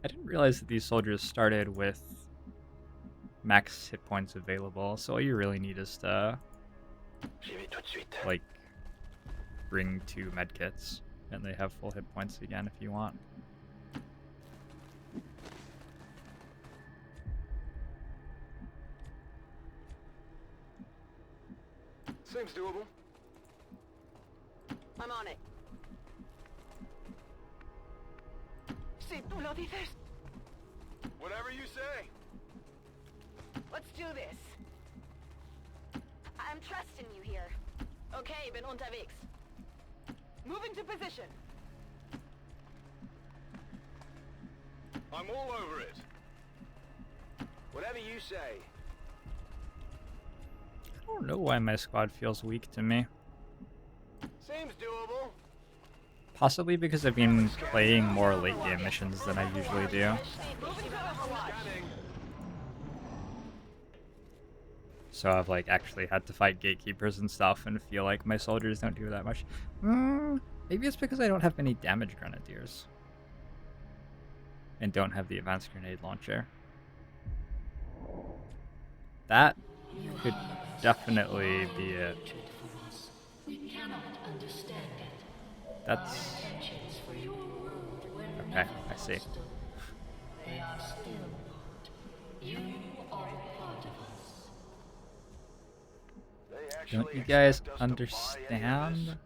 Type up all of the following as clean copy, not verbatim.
I didn't realize that these soldiers started with max hit points available, so all you really need is to, like, bring 2 medkits, and they have full hit points again if you want. Seems doable. I'm on it. Si tú lo dices. Whatever you say. Let's do this. I'm trusting you here. Okay, bin unterwegs. Moving to position. I'm all over it. Whatever you say. I don't know why my squad feels weak to me. Seems doable. Possibly because I've been playing more late game missions than I usually do. Moving to overwatch. Scanning. So I've like actually had to fight gatekeepers and stuff and feel like my soldiers don't do that much. Maybe it's because I don't have many damage grenadiers. And don't have the advanced grenade launcher. That could definitely be it. That's... Okay, I see. They are still not. You are a part of us. They actually Don't you guys expect us to buy into this? understand?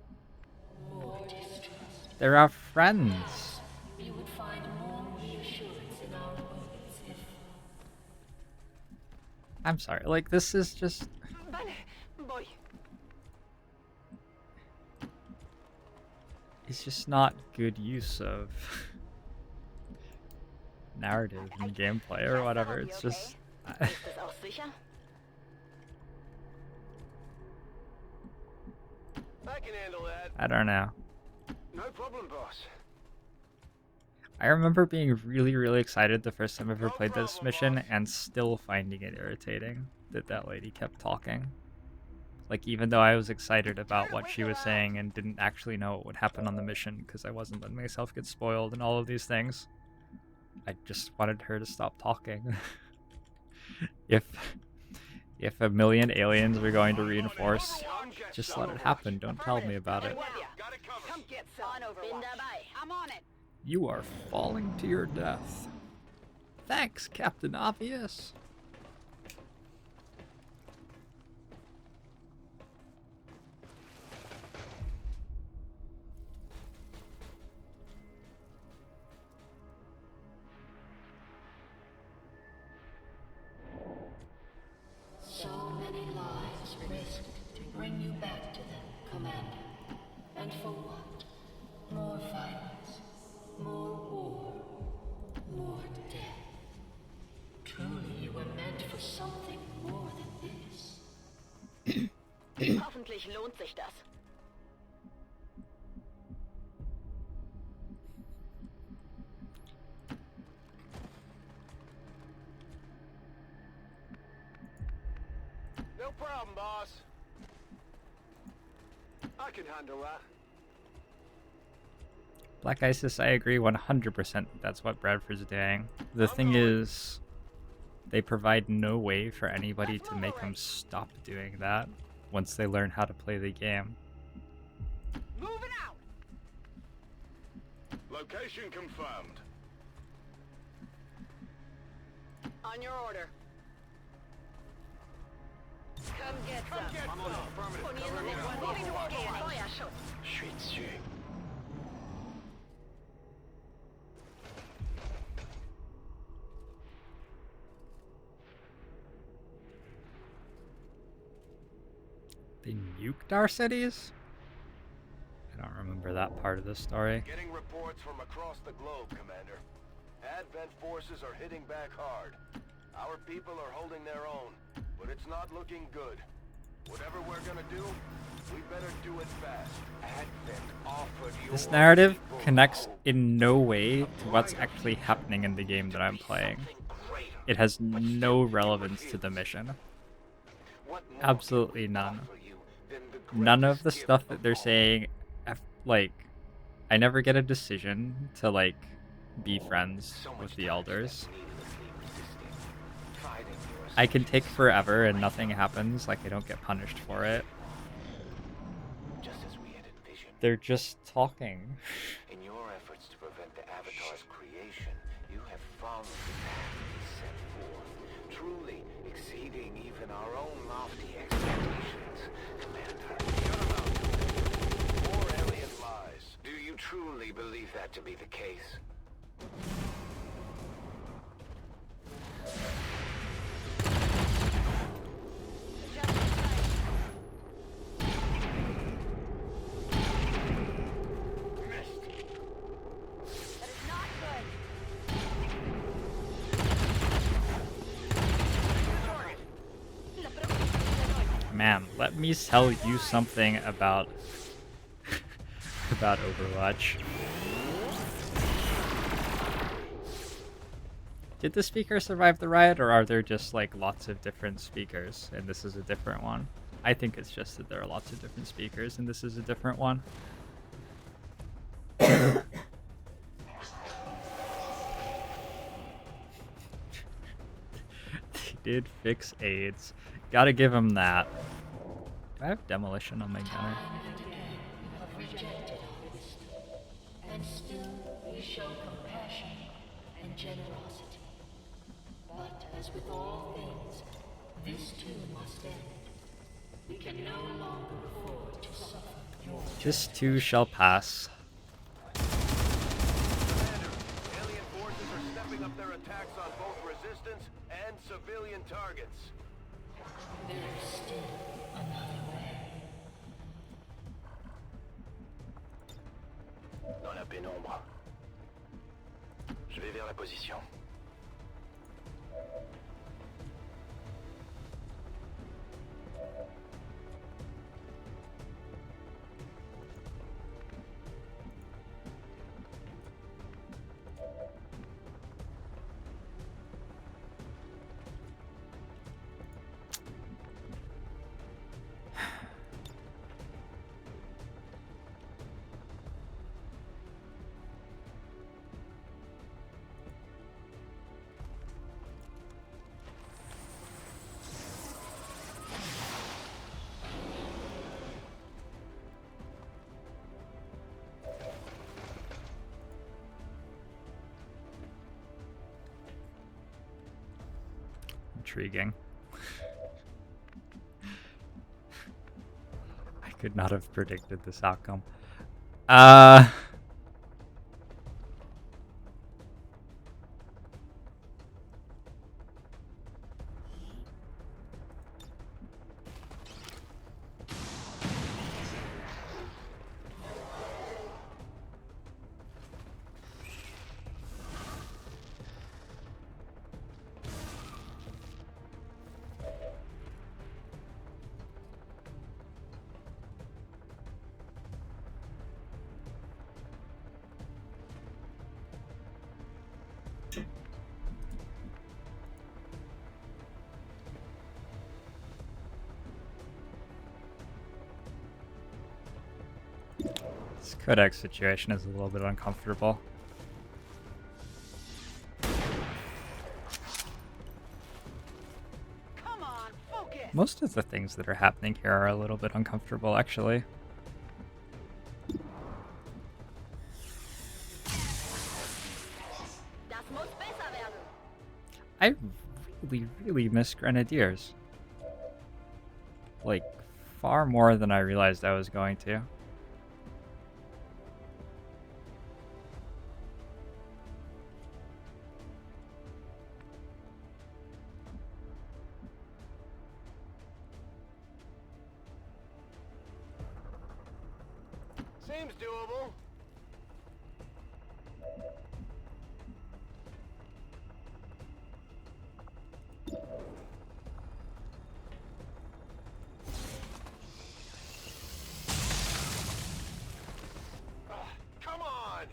More distrust. They're our friends. You would find more reassurance in our words if I'm sorry, like this is just... Vale, voy. It's just not good use of narrative and gameplay or whatever. It's just... Ist es auch sicher? I can handle that. I don't know. No problem, boss. I remember being really, really excited the first time I ever played this mission and still finding it irritating that that lady kept talking. Like, even though I was excited about what she was saying and didn't actually know what would happen on the mission because I wasn't letting myself get spoiled and all of these things, I just wanted her to stop talking. If a million aliens were going to reinforce, just let it happen. Don't tell me about it. Got it covered. Come get some. On overwatch. Bin dabei. I'm on it. You are falling to your death. Thanks, Captain Obvious. so many lives risked to bring you back to them, Commander. And for what? More violence, more war, more death. Truly, you were meant for something more than this. Hoffentlich lohnt sich das. No problem, boss. I can handle that. Black Isis, I agree 100% that's what Bradford's doing. The thing is, they provide no way for anybody to make them stop doing that once they learn how to play the game. Moving out. Location confirmed. On your order. Come get some. I'm on affirmative. Poniendo Covering de now. moving to overwatch. Feuerschutz. Je suis dessus. They nuked our cities? I don't remember that part of the story. Getting reports from across the globe, Commander. Advent forces are hitting back hard. Our people are holding their own, but it's not looking good. Whatever we're gonna do, we better do it fast. Advent offered you This narrative connects in no way to what's actually happening in the game that I'm playing. It has no relevance to the mission. Absolutely none. None of the stuff that they're saying, like, I never get a decision to, like, be friends So much with the time elders. spent needlessly resisting, fighting your I can take assumptions, forever and nothing happens, like I don't get punished for it. just as we had envisioned. They're just talking. In your efforts to prevent the Avatar's creation, you have followed the path he set forth, truly exceeding even our own lofty expectations, Commander. Shut 'em out. More alien lies. Do you truly believe that to be the case? Just in time. Missed. That is not good. La próxima. Man, let me tell you something about about Overwatch. Did the speaker survive the riot, or are there just like lots of different speakers and this is a different one? I think it's just that there are lots of different speakers and this is a different one. They did fix AIDS. Gotta give them that. Do I have demolition on my gunner? Have rejected our wisdom, and still we show compassion and generosity. But as with all things, this too must end. We can no longer afford to suffer your This too shall pass. Commander, alien forces are stepping up their attacks on both resistance and civilian targets. There is still another way. Dans la pénombre. Je vais vers la position. Intriguing. I could not have predicted this outcome. This codex situation is a little bit uncomfortable. Come on, focus. Most of the things that are happening here are a little bit uncomfortable, actually. Das muss besser werden. I really miss Grenadiers. Like, far more than I realized I was going to. Seems doable. Come on!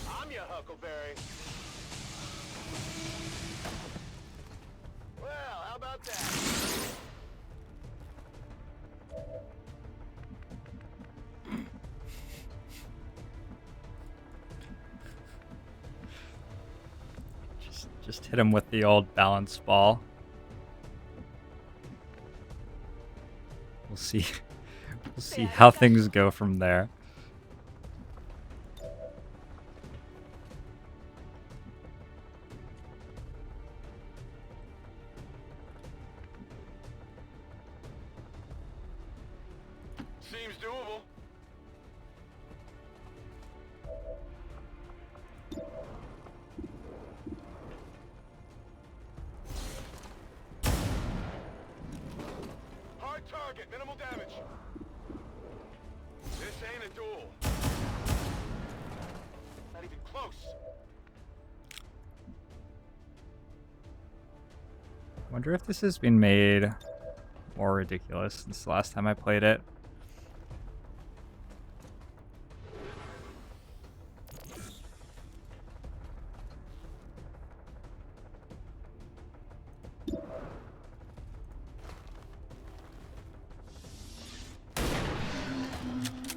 I'm your Huckleberry. Well, how about that? Just hit him with the old balance ball. We'll see. We'll see how things go from there. Seems doable. Hard target, minimal damage. This ain't a duel. Not even close. Wonder if this has been made more ridiculous since the last time I played it.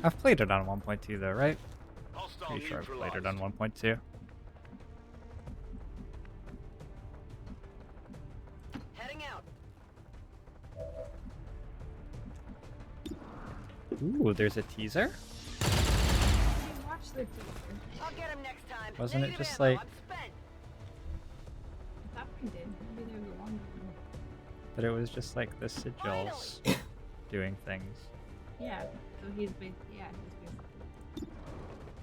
I've played it on 1.2 though, right? Hostile Pretty sure I've played it neutralized. on 1.2. Heading out. Ooh, there's a teaser? Watch the teaser. I'll get him next time. Wasn't it Negative just ammo, like- I'm spent. I thought we did. Maybe there's a longer one. But it was just like the sigils doing things. Yeah. So he's basically. Yeah, he's basically.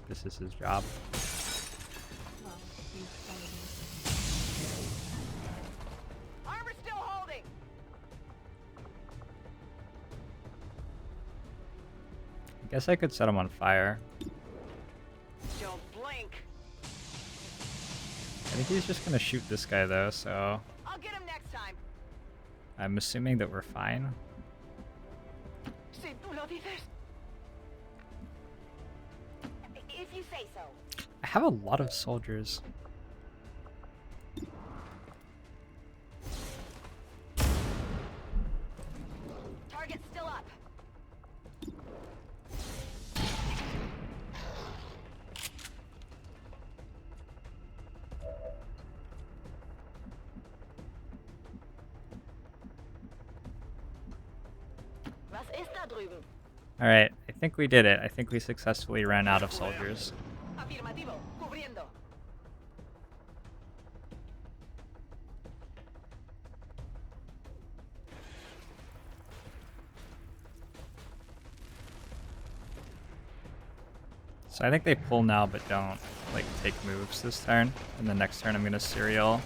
This is his job. Well, he's probably. Armor still holding. I guess I could set him on fire. Don't blink. I think he's just gonna shoot this guy though, so I'll get him next time. I'm assuming that we're fine. Si tú lo dices. If you say so. I have a lot of soldiers. Target's still up. Was ist da drüben? Alright, I think we did it. I think we successfully ran out of soldiers. Afirmativo. Cubriendo. So I think they pull now but don't like take moves this turn. And the next turn I'm gonna serial.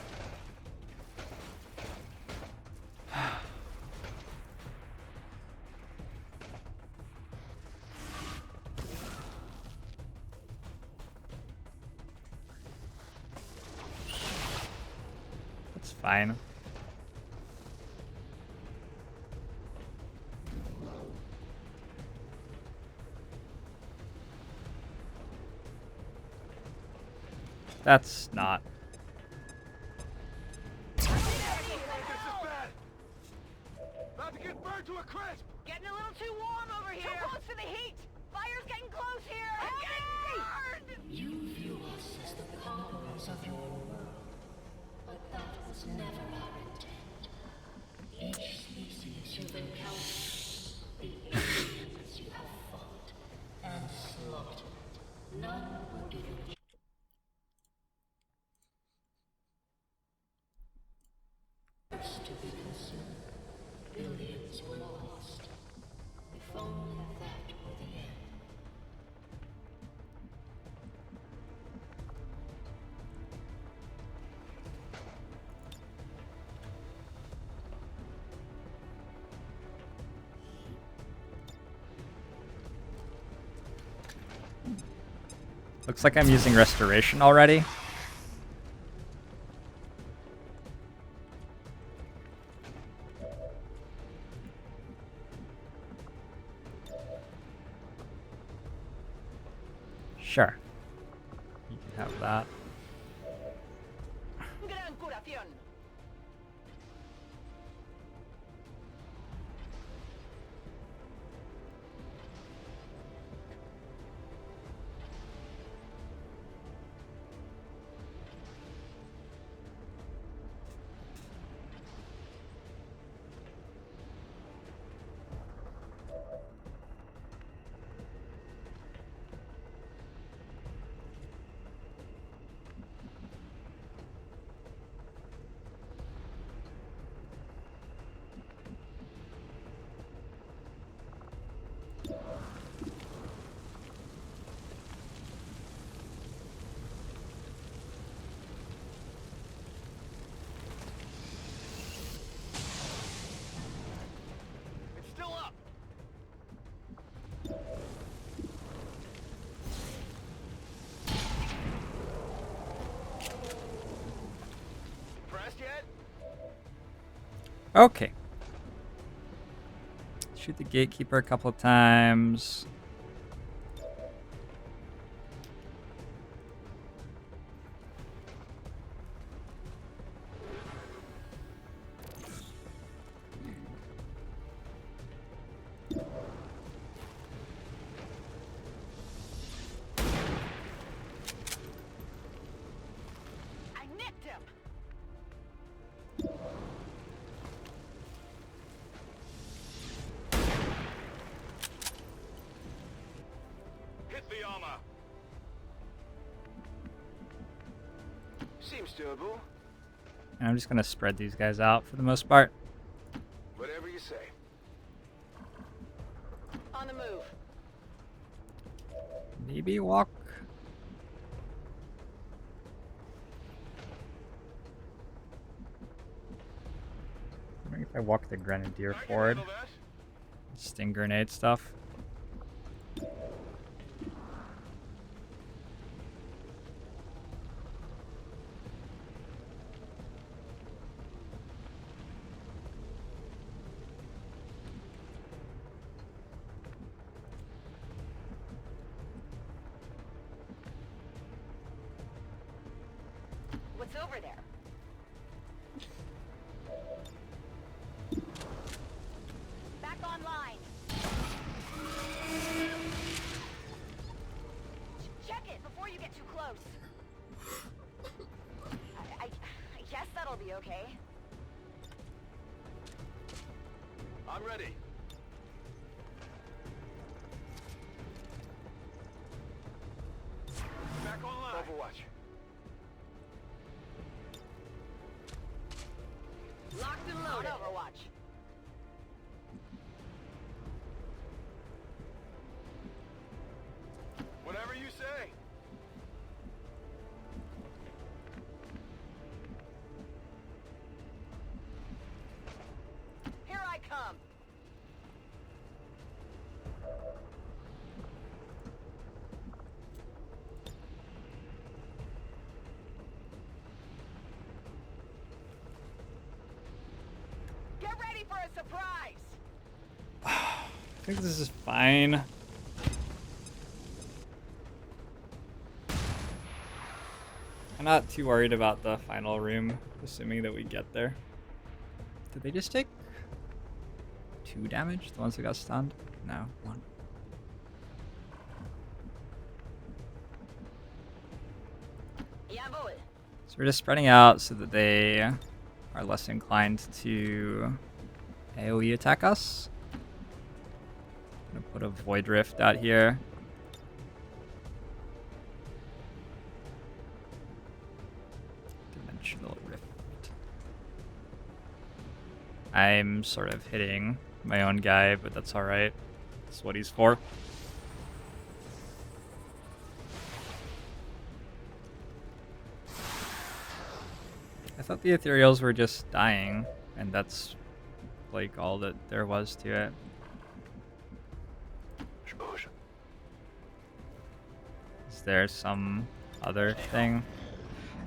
That's fine. That's not. This is bad. About to get burned to a crisp. Getting a little too warm over here. Too close to the heat. Fire's getting close here. I'm getting burned. You view us as the conquerors of your world, but that was never our intent. Each species you've encountered, the aliens you have fought and slaughtered, none were given to be consumed. Billions were lost. If only that were the end. Looks like I'm using restoration already. Sure. You can have that. Gran curación. Okay. Shoot the gatekeeper a couple of times. I nicked him. Hit the armor. Seems doable. And I'm just gonna spread these guys out for the most part. Whatever you say. On the move. Maybe walk. I wonder if I walk the grenadier I can forward. handle that. Sting grenade stuff. What's over there? Back online. Check it before you get too close. I guess that'll be okay. I'm ready. Back online. Overwatch. Locked and loaded. On Overwatch. Whatever you say. Here I come. Get ready for a surprise. I think this is fine. I'm not too worried about the final room, assuming that we get there. Did they just take 2 damage? The ones that got stunned? No, 1. Jawohl. So we're just spreading out so that they are less inclined to AoE attack us. I'm gonna put a Void Rift out here. Dimensional Rift. I'm sort of hitting my own guy, but that's alright. That's what he's for. I thought the ethereals were just dying, and that's like all that there was to it. Is there some other thing?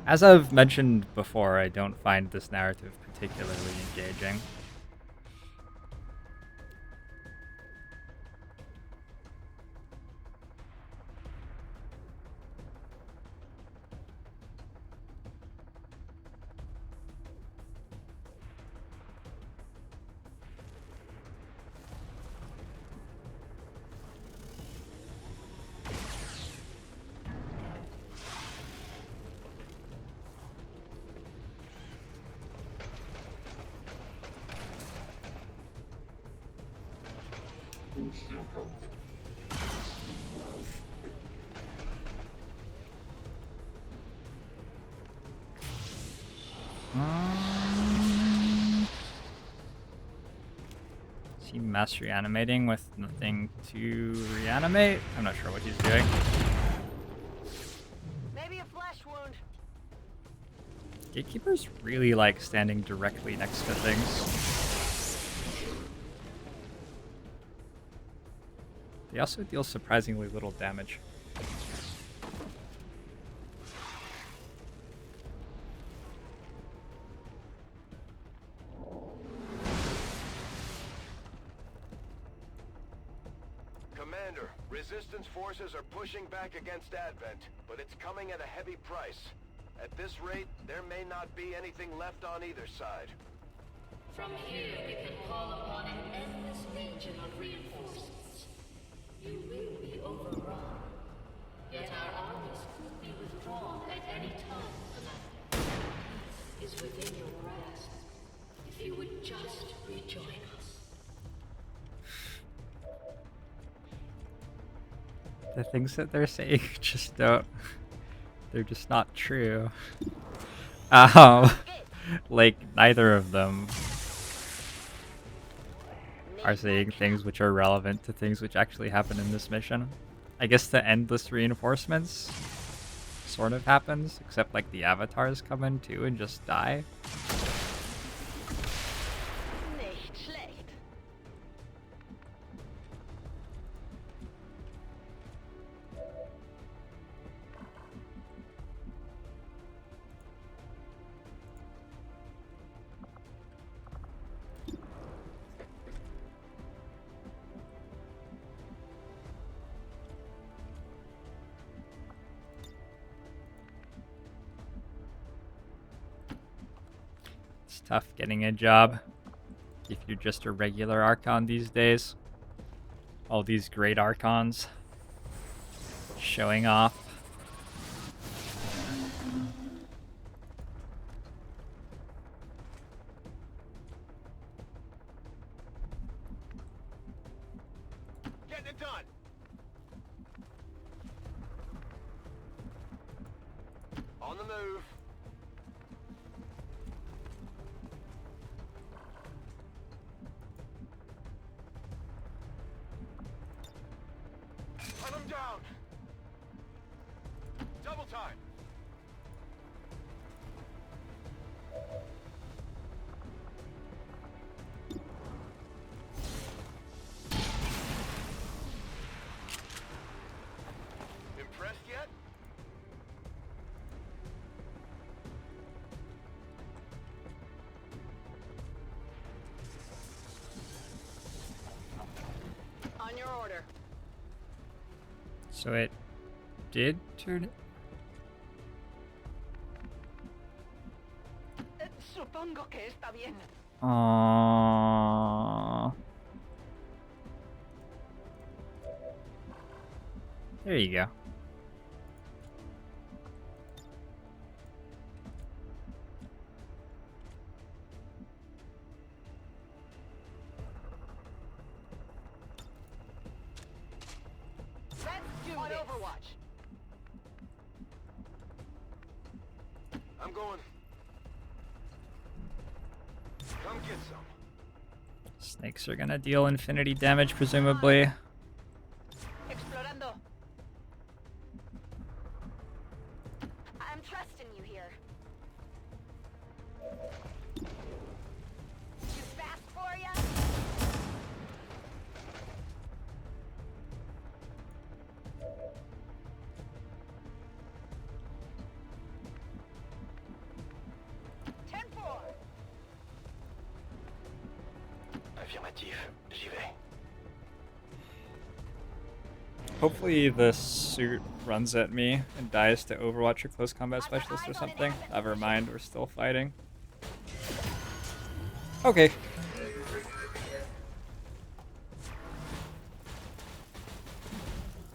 As I've mentioned before, I don't find this narrative particularly engaging. Is he mass reanimating with nothing to reanimate? I'm not sure what he's doing. Maybe a flesh wound. Gatekeepers really like standing directly next to things. They also deal surprisingly little damage. Commander, Resistance forces are pushing back against Advent, but it's coming at a heavy price. At this rate, there may not be anything left on either side. From here, we can call upon an endless legion of reinforcements. You will be overrun. Yet our armies could be withdrawn at any time, Commander. Peace is within your grasp. If you would just rejoin us. The things that they're saying just don't. They're just not true. Like, neither of them are saying things which are relevant to things which actually happen in this mission. I guess the endless reinforcements sort of happens, except like the avatars come in too and just die. Nicht schlecht. It's tough getting a job if you're just a regular Archon these days. All these great Archons showing off. Getting it done! On the move. Hunt them down! Double time! Impressed yet? On your order. So it did turn. Supongo que está bien. Aww. There you go. Let's do on this. Overwatch. I'm going. Come get some. Snakes are gonna deal infinity damage, presumably. Explorando. I'm trusting you here. Too fast for ya? Affirmatif, j'y vais. Hopefully the suit runs at me and dies to Overwatch or Close Combat Specialist or something. Never mind, we're still fighting. Okay.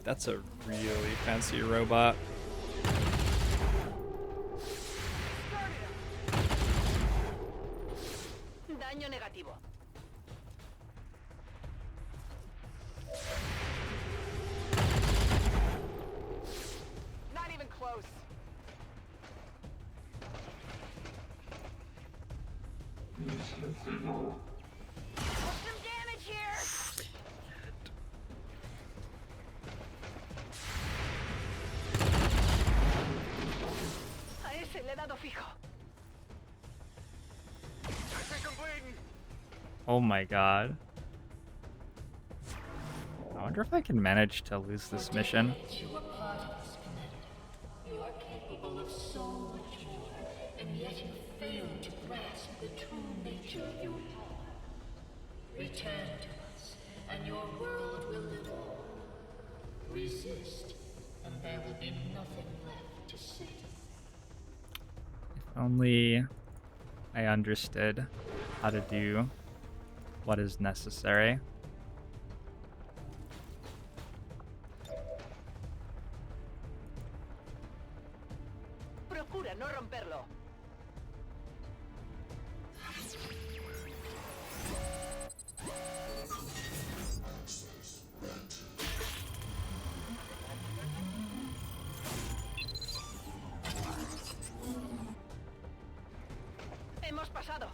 That's a really fancy robot. Daño negativo. Not even close. Put some damage here. A ese le he dado fijo. I think I'm bleeding. Oh my god. I wonder if I can manage to lose this mission. You are part of this, Commander. You are capable of so much more, and yet you fail to grasp the true nature of your power. Return to us, and your world will live on, exist, and there will be nothing left to see. If only I understood how to do what is necessary. Procura no romperlo. Hemos pasado.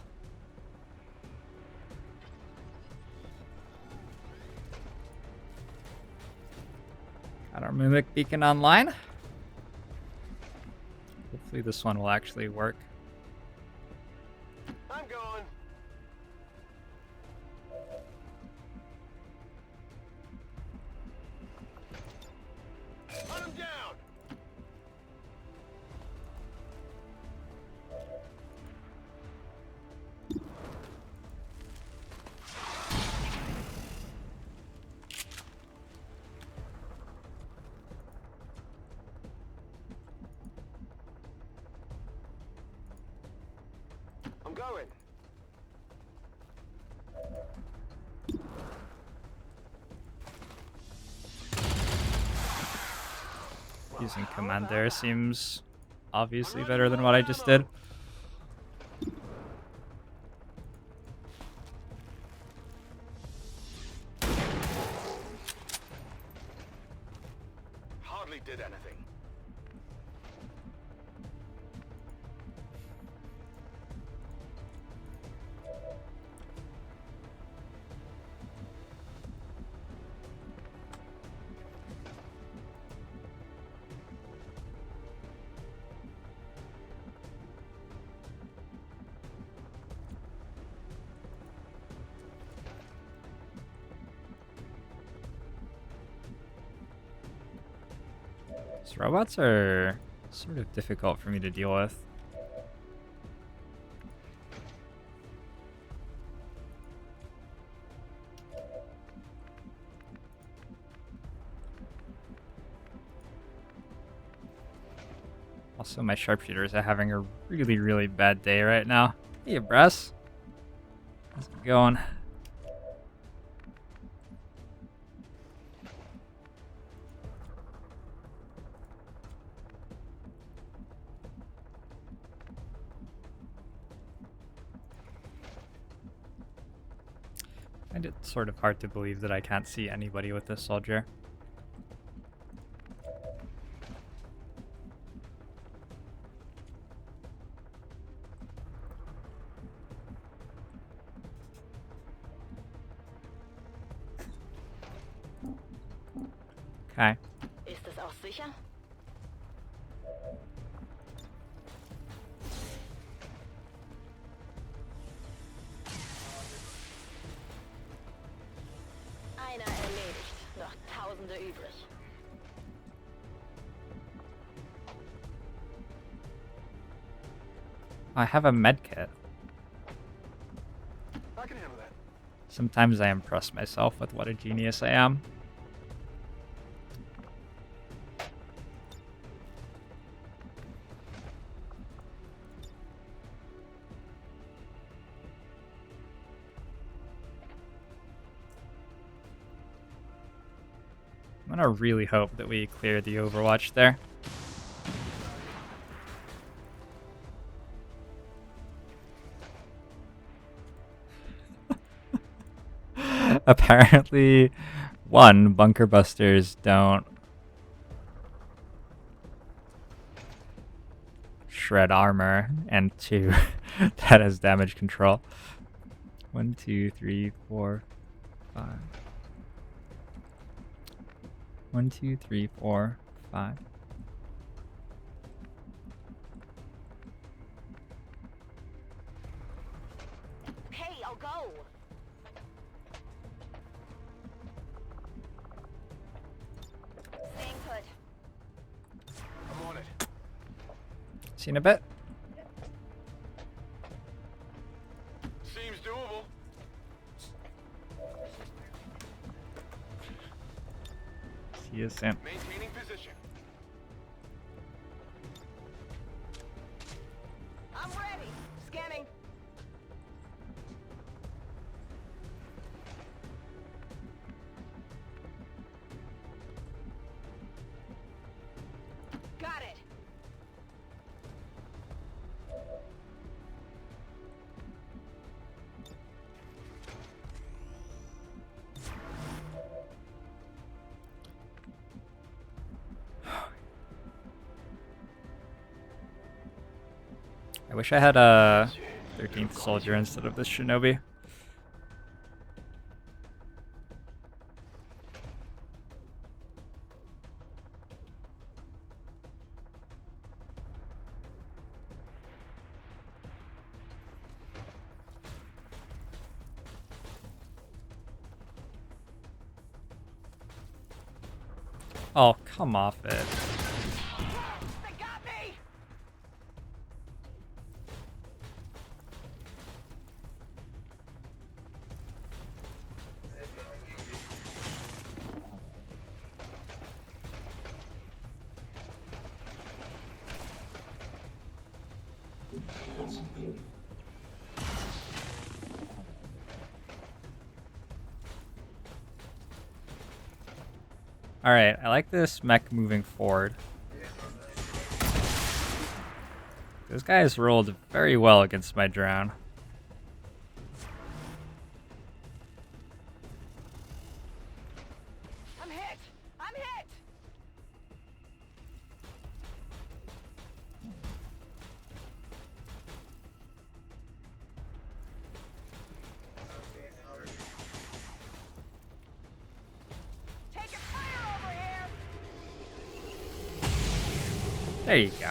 Got our Mimic Beacon online. Hopefully this one will actually work. I'm going. Hunt him down. I'm going. Using command there seems obviously better than what I just did. Hardly did anything. These robots are sort of difficult for me to deal with. Also, my sharpshooters are having a really, really bad day right now. Hey, Bress. How's it going? I find it sort of hard to believe that I can't see anybody with this soldier. Okay. Ist es auch sicher? Einer erledigt. Noch Tausende übrig. I have a med kit. I can handle that. Sometimes I impress myself with what a genius I am. I'm gonna really hope that we clear the Overwatch there. Apparently, one, bunker busters don't shred armor, and two, that has damage control. 1, 2, 3, 4, 5. 1, 2, 3, 4, 5. Hey, I'll go. Staying put. I'm on it. See you in a bit. Seems doable. he isn't. Maintaining position. I'm ready. Scanning. Got it. I wish I had a 13th soldier instead of this shinobi. Oh, come off it. They got me. Alright, I like this mech moving forward. Those guys rolled very well against my drone. I'm hit. I'm hit. Taking fire over here. There you go.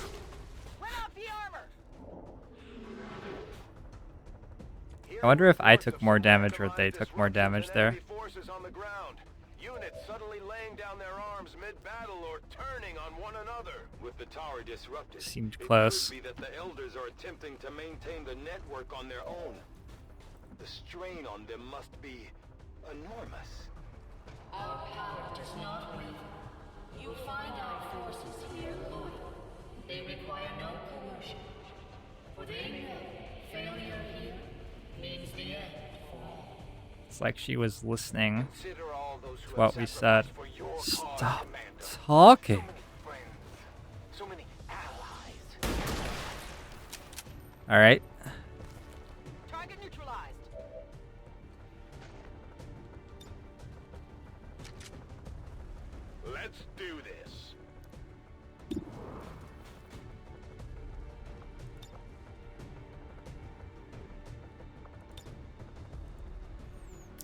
Went off the armor. I wonder if I took more damage or they took more damage there. Forces on the ground. Units suddenly laying down their arms mid-battle or turning on one another. With the tower disrupted, Seemed close. it could be that the elders are attempting to maintain the network on their own. The strain on them must be enormous. Our power does not waver. You find our forces here loyal. They require no coercion. For they know failure here means the end for all. It's like she was listening Consider all those who to what have we said. sacrificed for your cause, Stop Commander. talking. So many friends, so many allies. Alright. Target neutralized. Let's do this.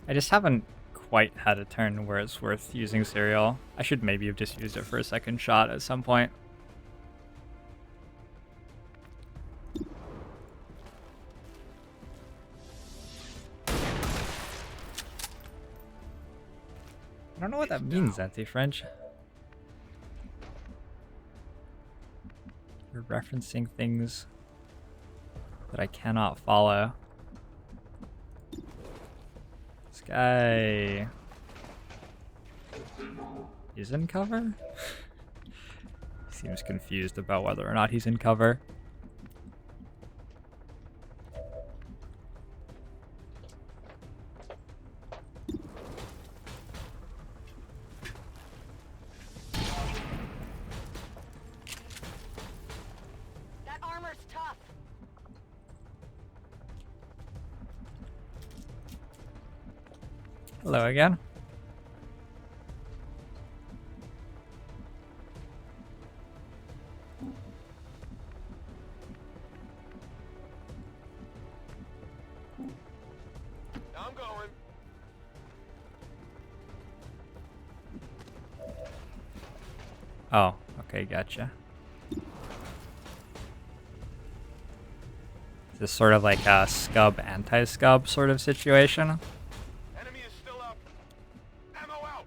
I just haven't quite had a turn where it's worth using cereal. I should maybe have just used it for a second shot at some point. I don't know what that means, anti-French. You're referencing things that I cannot follow. This guy is in cover? Seems confused about whether or not he's in cover. That armor's tough. Hello again. I'm going. Oh, okay, gotcha. Is this sort of like a scub anti-scub sort of situation? Enemy is still up. Ammo out.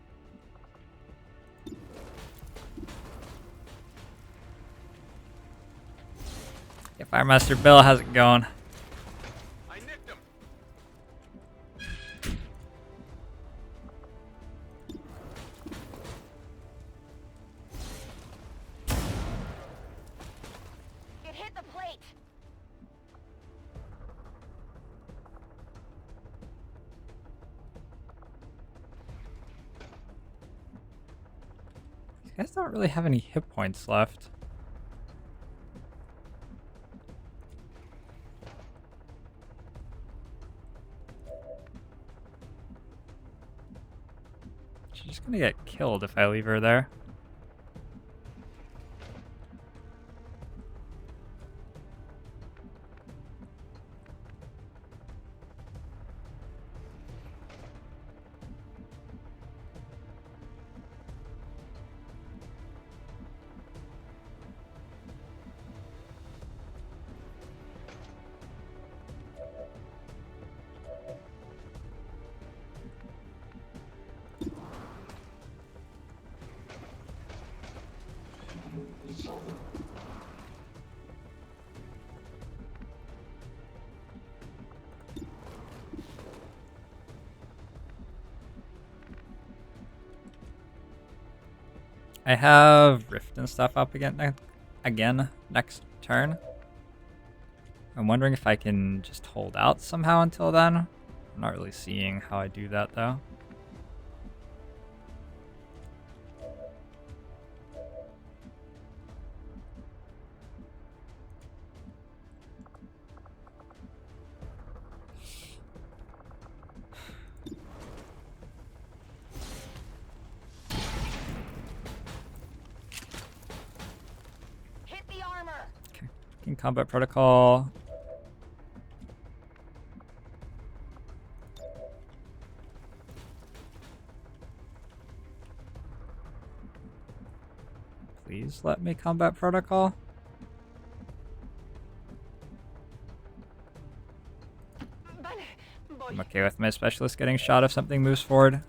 Yeah, Firemaster Bill, how's it going? I nicked him. guys don't really have any hit points left. She's gonna get killed if I leave her there. I have Rift and stuff up again next turn. I'm wondering if I can just hold out somehow until then. I'm not really seeing how I do that though. In combat protocol. Please let me combat protocol. I'm okay with my specialist getting shot if something moves forward.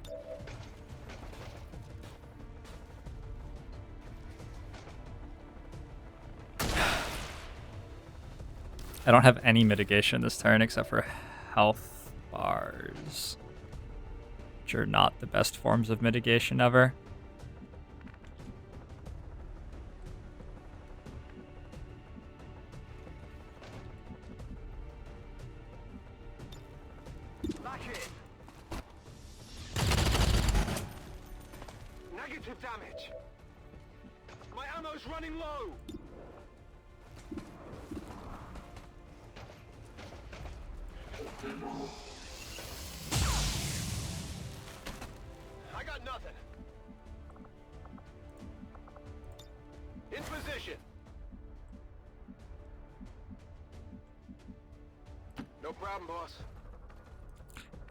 I don't have any mitigation this turn except for health bars, which are not the best forms of mitigation ever. Back in. Negative damage. My ammo's running low. I got nothing. In position. No problem, boss.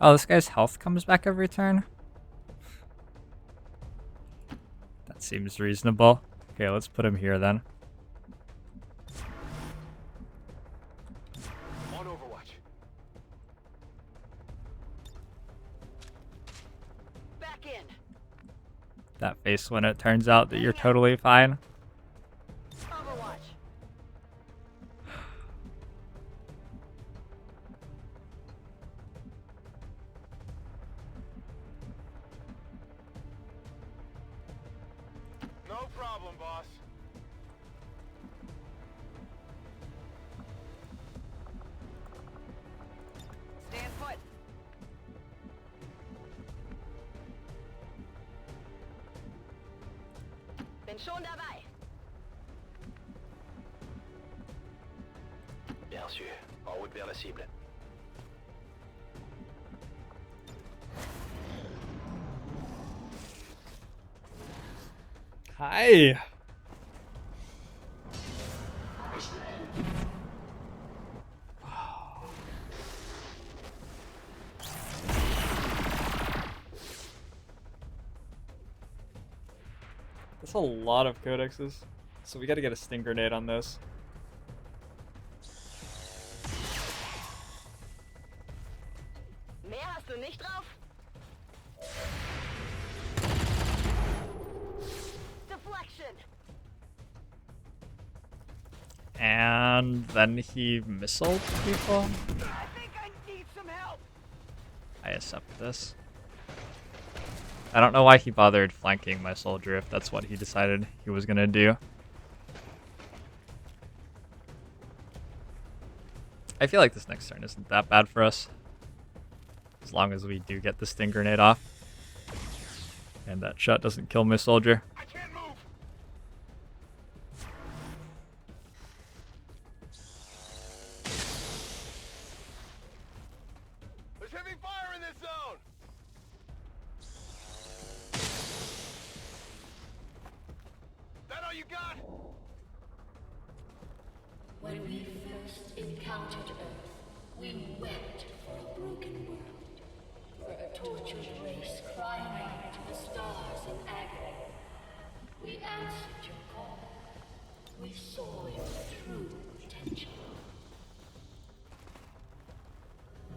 Oh, this guy's health comes back every turn? That seems reasonable. Okay, let's put him here then. On Overwatch. Back in. That face when it turns out that you're totally fine. Overwatch. No problem, boss. Stand put. Bin schon dabei. Bien sûr. En route vers la cible. Hi. That's a lot of codexes. So we gotta get a sting grenade on this. Mehr hast du nicht drauf? Deflection. And then he missiled people. I think I need some help. I accept this. I don't know why he bothered flanking my soldier if that's what he decided he was gonna do. I feel like this next turn isn't that bad for us. As long as we do get the sting grenade off. And that shot doesn't kill my soldier. I can't move. you got? When we first encountered Earth, we wept for a broken world, for a tortured race crying out to the stars in agony. We answered your call. We saw your true potential.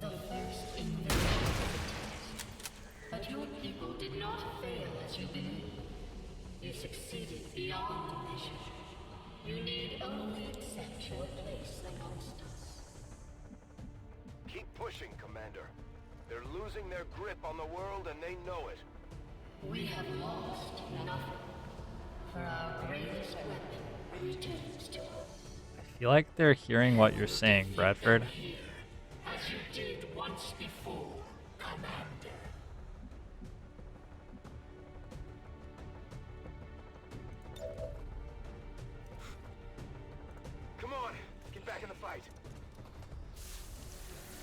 The first invasion was a test, but your people did not fail as you believed. You succeeded beyond measure. You need only accept your place amongst us. Keep pushing, Commander. They're losing their grip on the world and they know it. We have lost nothing, for our greatest weapon returns to us. I feel like they're hearing what you're saying, Bradford. Here, as you did once before, Commander. Come on, get back in the fight.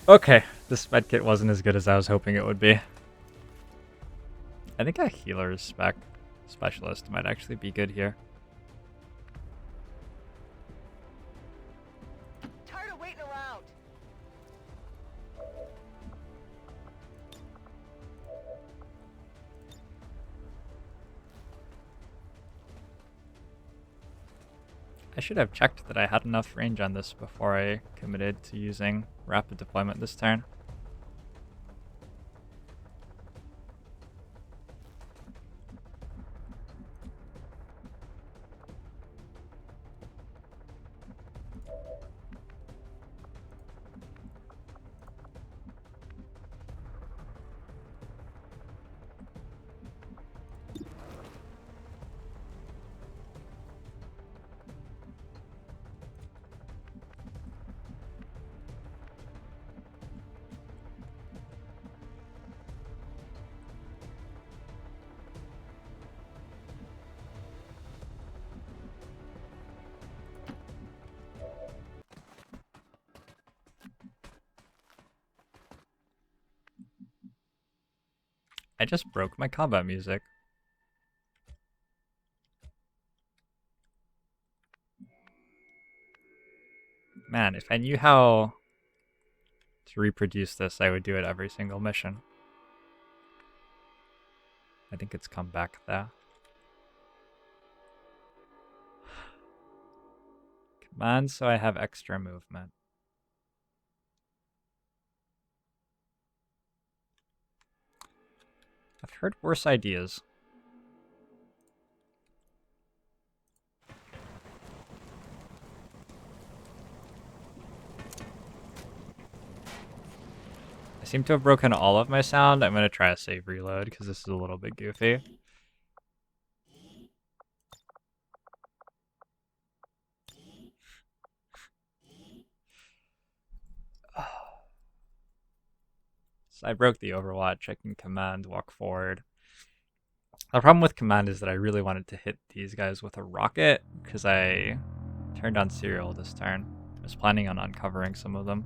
Okay, this medkit wasn't as good as I was hoping it would be. I think a healer's specialist might actually be good here. Tired of waiting around. I should have checked that I had enough range on this before I committed to using rapid deployment this turn. I just broke my combat music. Man, if I knew how to reproduce this, I would do it every single mission. I think it's come back there. Command so I have extra movement. I've heard worse ideas. I seem to have broken all of my sound. I'm going to try a save reload because this is a little bit goofy. So I broke the Overwatch. I can command walk forward. The problem with command is that I really wanted to hit these guys with a rocket because I turned on serial this turn. I was planning on uncovering some of them.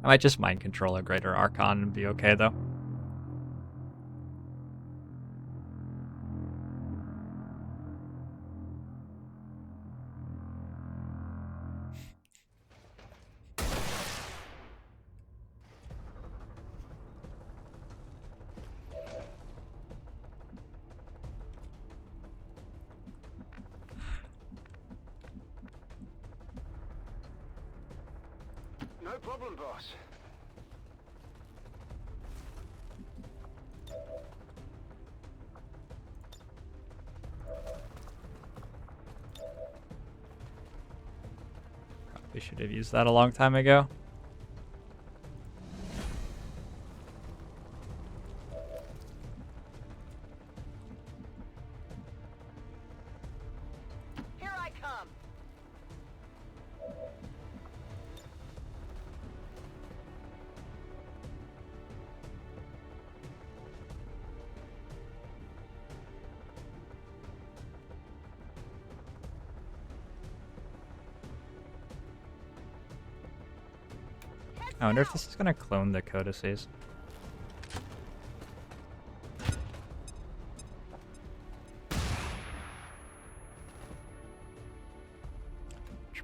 I might just mind control a Greater Archon and be okay though. No problem, boss. Probably should have used that a long time ago. Here I come. I wonder if this is going to clone the codices.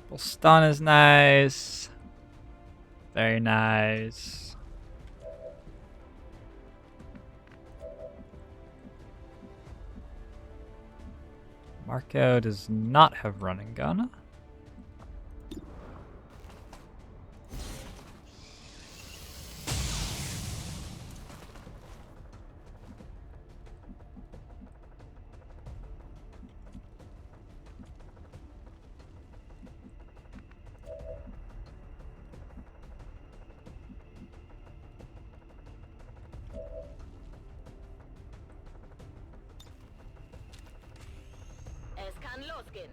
Triple stun is nice. Very nice. Marco does not have running gun. Es kann losgehen.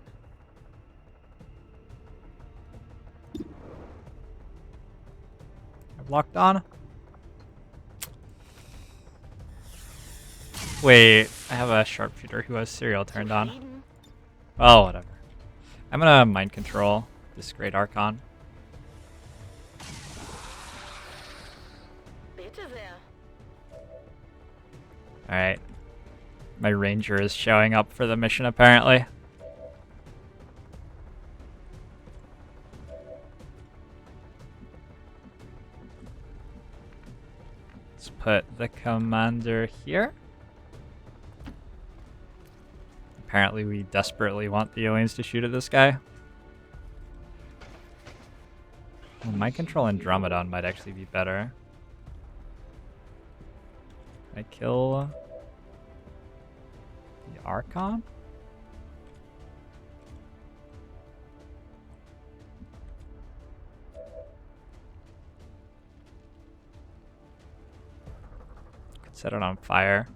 I've locked on. Wait, I have a sharpshooter who has serial turned on. Zufrieden? Oh, whatever. I'm gonna mind control this Great Archon. Bitte sehr. Alright. My ranger is showing up for the mission apparently. Let's put the commander here. Apparently we desperately want the aliens to shoot at this guy. Well, mind control Andromedon might actually be better. Can I kill the Archon? Could set it on fire.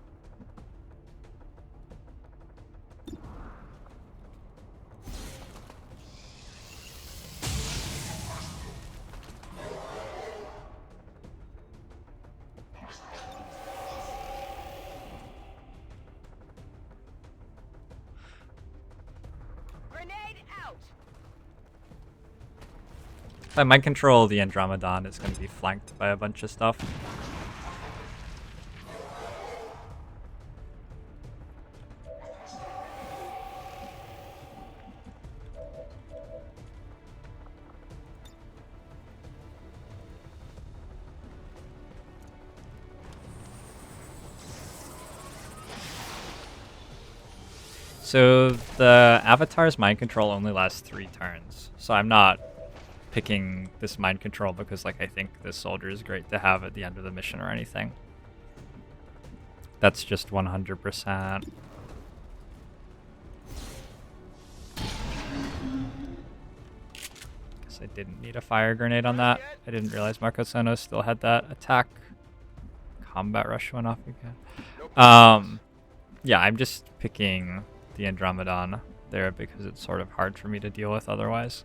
Grenade out. If I mind control the Andromedon, it's going to be flanked by a bunch of stuff. So the Avatar's mind control only lasts 3 turns. So I'm not picking this mind control because like I think this soldier is great to have at the end of the mission or anything. That's just 100%. Guess I didn't need a fire grenade on that. I didn't realize Marco Sonos still had that attack. Combat rush went off again. Yeah, I'm just picking the Andromedon there because it's sort of hard for me to deal with otherwise.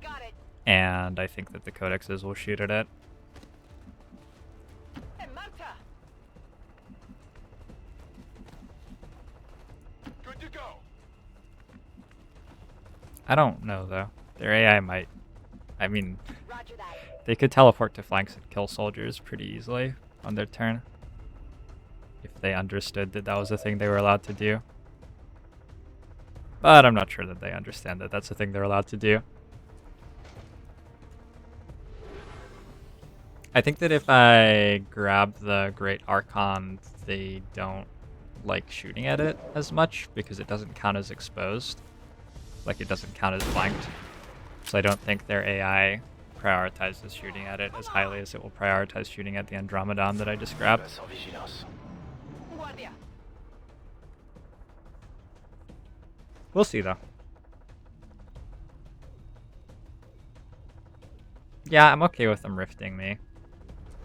Got it. And I think that the codexes will shoot at it. En marcha. Good to go. I don't know though. Their AI might. I mean, Roger that. they could teleport to flanks and kill soldiers pretty easily on their turn. If they understood that that was a thing they were allowed to do. But I'm not sure that they understand that that's a thing they're allowed to do. I think that if I grab the Great Archon, they don't like shooting at it as much because it doesn't count as exposed. Like it doesn't count as flanked. So I don't think their AI prioritizes shooting at it as highly as it will prioritize shooting at the Andromedon that I just grabbed. Guardia. We'll see though. Yeah, I'm okay with them rifting me.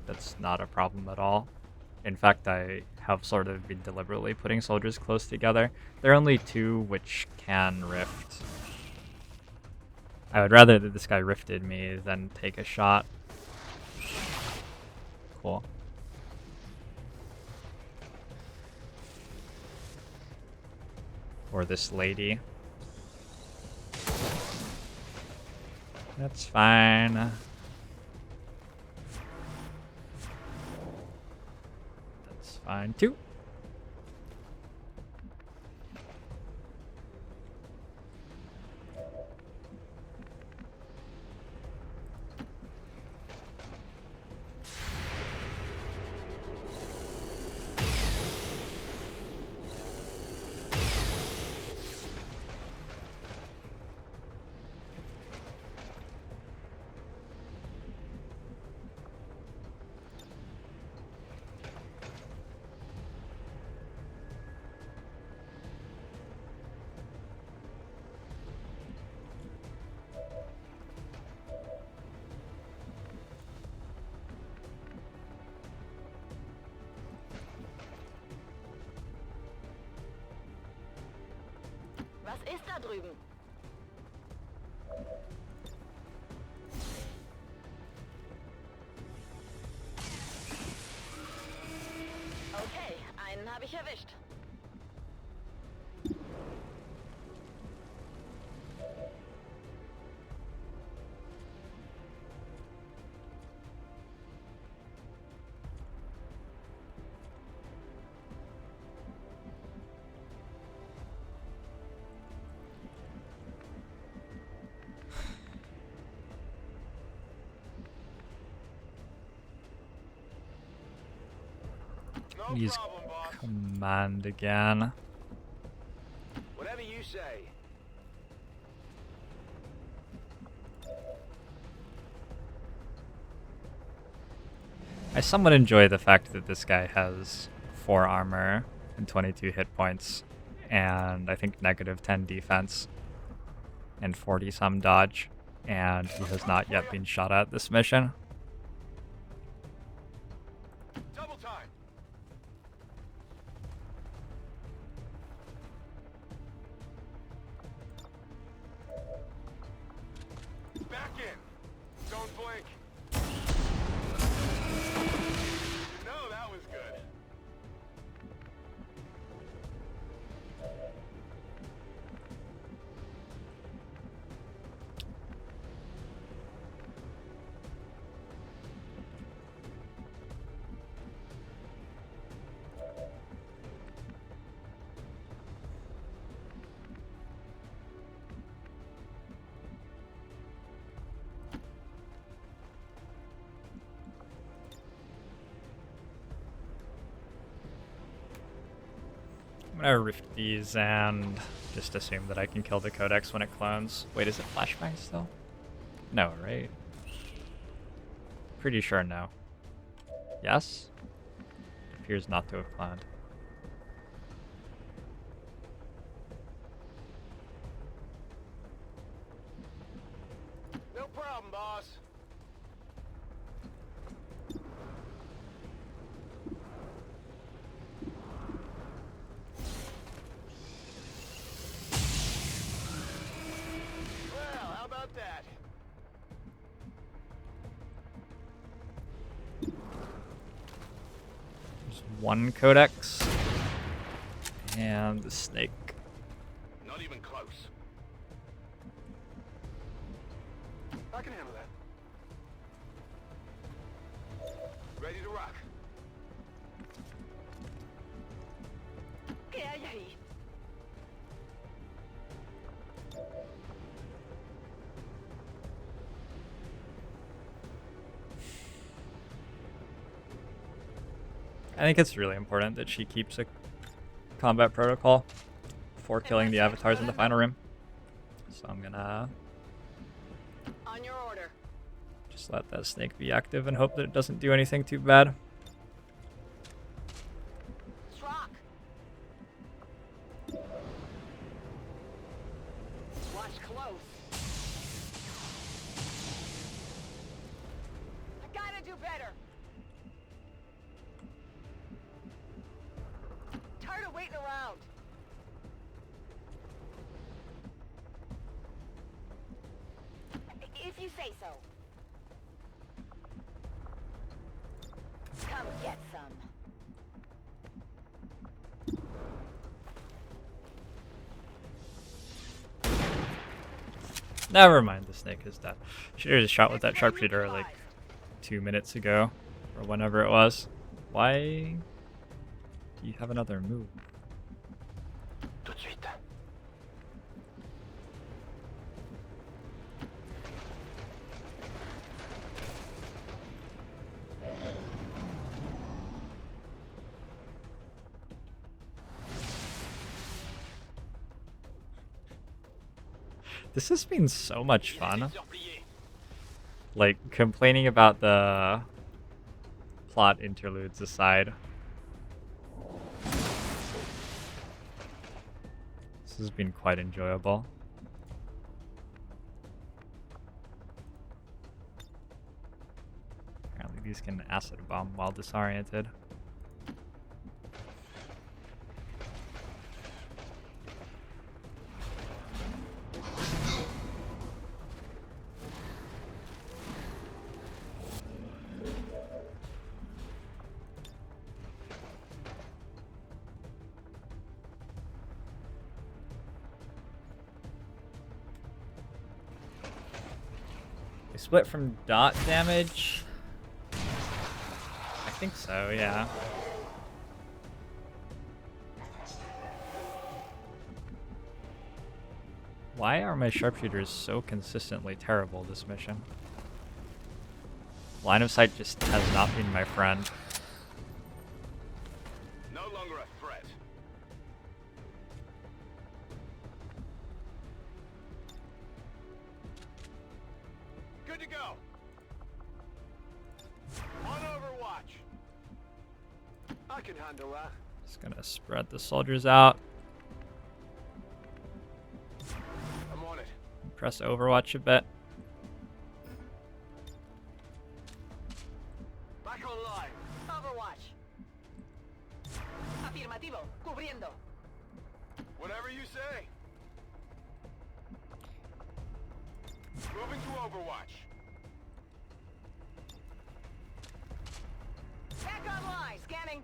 That's not a problem at all. In fact, I have sort of been deliberately putting soldiers close together. There are only 2 which can rift. I would rather that this guy rifted me than take a shot. Cool. Or this lady. That's fine. That's fine too. Ist da drüben. Okay, einen habe ich erwischt. No Use problem, boss. command again. Whatever you say. I somewhat enjoy the fact that this guy has 4 armor and 22 hit points, and I think negative 10 defense, and 40 some dodge, and he has not yet been shot at this mission. Double time. Back in. Don't blink. You know that was good. I'm gonna rift these and just assume that I can kill the codex when it clones. Wait, is it flashbang still? No, right? Pretty sure no. Yes? Appears not to have cloned. No problem, boss. Well, how about that? There's one codex. And the snake. Not even close. I can handle that. Ready to rock. ¿Qué hay ahí? I think it's really important that she keeps a combat protocol before killing the avatars in the final room. So I'm gonna On your order. just let that snake be active and hope that it doesn't do anything too bad. Rock. Watch close. I gotta do better. Tired of waiting around. If you say so. Come get some. Never mind, the snake is dead. Should have just shot with that sharpshooter like 2 minutes ago, or whenever it was. Why do you have another move? Tout de suite. This has been so much fun. Like, complaining about the plot interludes aside. This has been quite enjoyable. Apparently these can acid bomb while disoriented. We split from dot damage. I think so, yeah. Why are my sharpshooters so consistently terrible this mission? Line of sight just has not been my friend. No longer a threat. Good to go. On Overwatch. I can handle that. Just gonna spread the soldiers out. I'm on it. Press Overwatch a bit. Back online. Overwatch. Afirmativo. Cubriendo. Whatever you say. Moving to Overwatch. Back online. Scanning.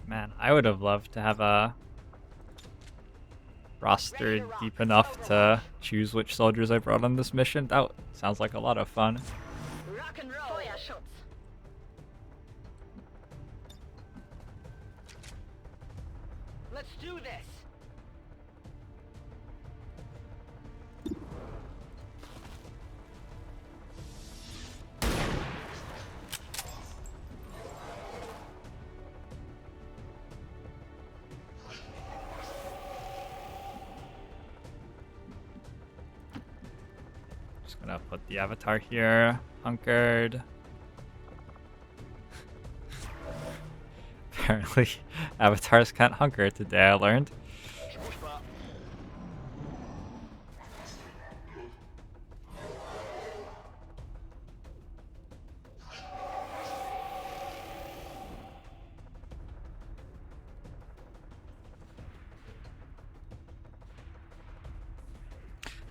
Man, I would have loved to have a roster deep enough to choose which soldiers I brought on this mission. That sounds like a lot of fun. Rock and roll. Feuer shots. Let's do this. Just gonna put the avatar here, hunkered. Apparently, avatars can't hunker today, I learned.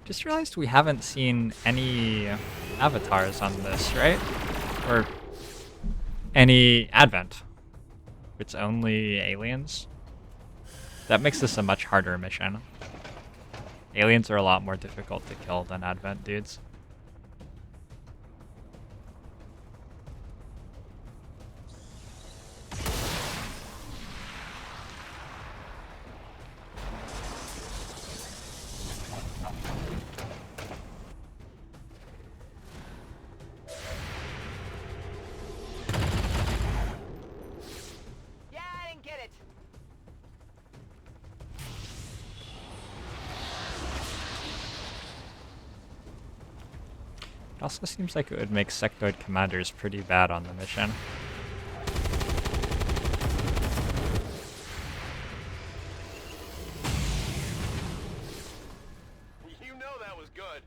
Just realized we haven't seen any avatars on this, right? Or any Advent. It's only aliens. That makes this a much harder mission. Aliens are a lot more difficult to kill than Advent dudes. Yeah, I didn't get it. It also seems like it would make sectoid commanders pretty bad on the mission. You know that was good.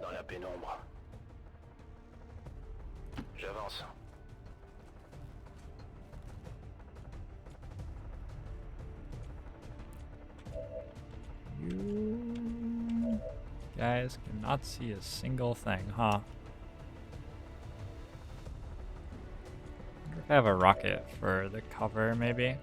Dans la pénombre. J'avance. You guys cannot see a single thing, huh? Wonder if I have a rocket for the cover, maybe?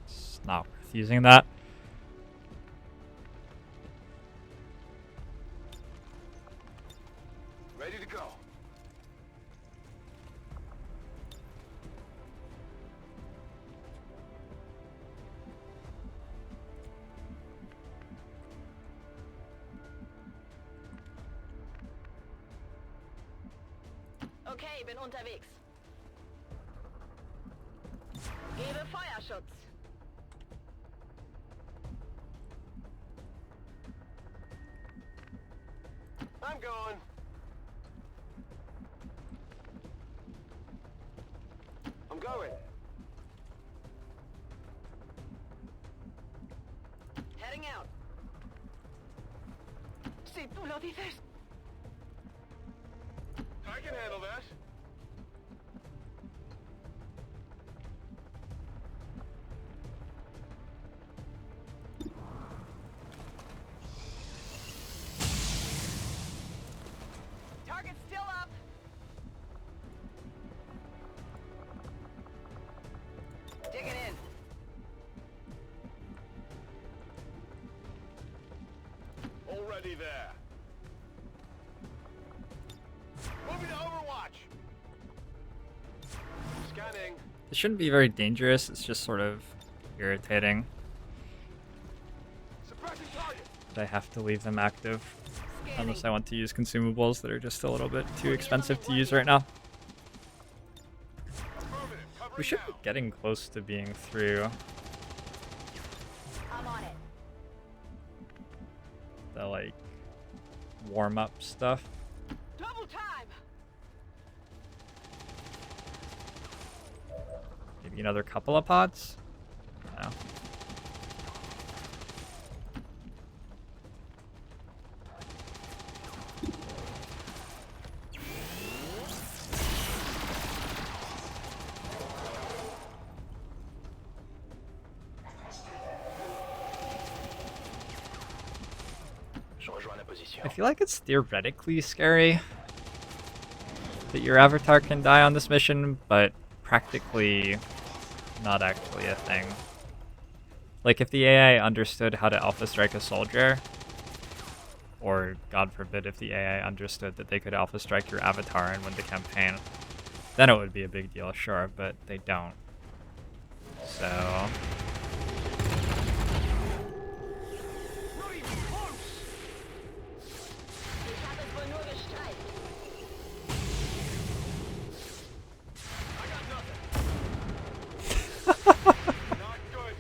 It's not worth using that. Ready to go. Okay, bin unterwegs. Gebe Feuerschutz. I'm going. I'm going. Heading out. Si tú lo dices. I can handle that. Target's still up. Digging in. Already there. Moving to Overwatch. Scanning. It shouldn't be very dangerous. It's just sort of irritating Suppressing target. that I have to leave them active Scanning. unless I want to use consumables that are just a little bit too expensive to use right now. Affirmative. Covering We should be now. getting close to being through I'm on it. the like warm-up stuff. Double time. Maybe another couple of pods? No. I feel like it's theoretically scary that your avatar can die on this mission, but practically not actually a thing. Like, if the AI understood how to alpha strike a soldier, or God forbid if the AI understood that they could alpha strike your avatar and win the campaign, then it would be a big deal, sure, but they don't. So... Ich habe es wohl nur gestreift. I got nothing. Not good.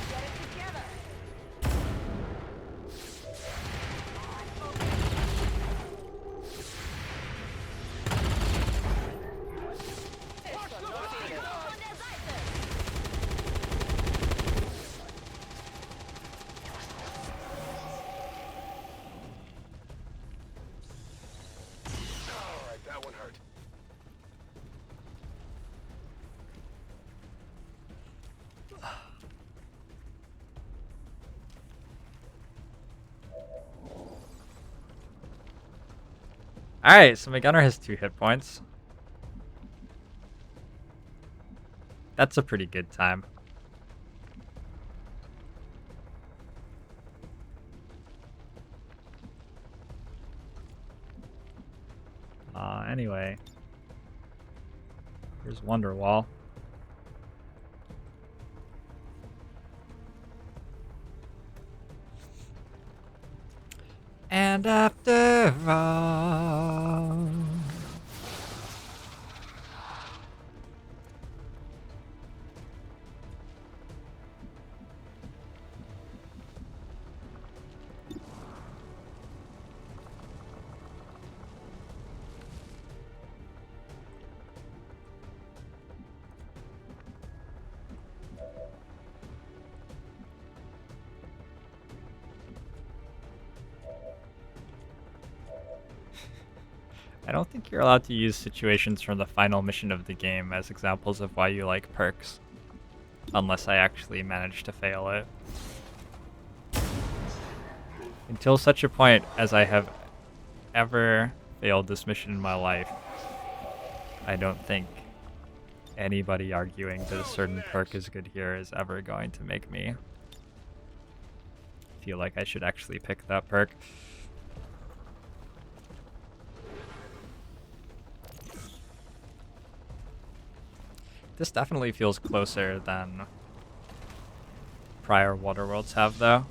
Get it together. Von der Seite. All right, that one hurt. Alright, so my gunner has 2 hit points. That's a pretty good time. Anyway. Here's Wonderwall. And after all... I don't think you're allowed to use situations from the final mission of the game as examples of why you like perks. Unless I actually manage to fail it. Until such a point as I have ever failed this mission in my life, I don't think anybody arguing that a certain perk is good here is ever going to make me feel like I should actually pick that perk. This definitely feels closer than prior Waterworlds have, though.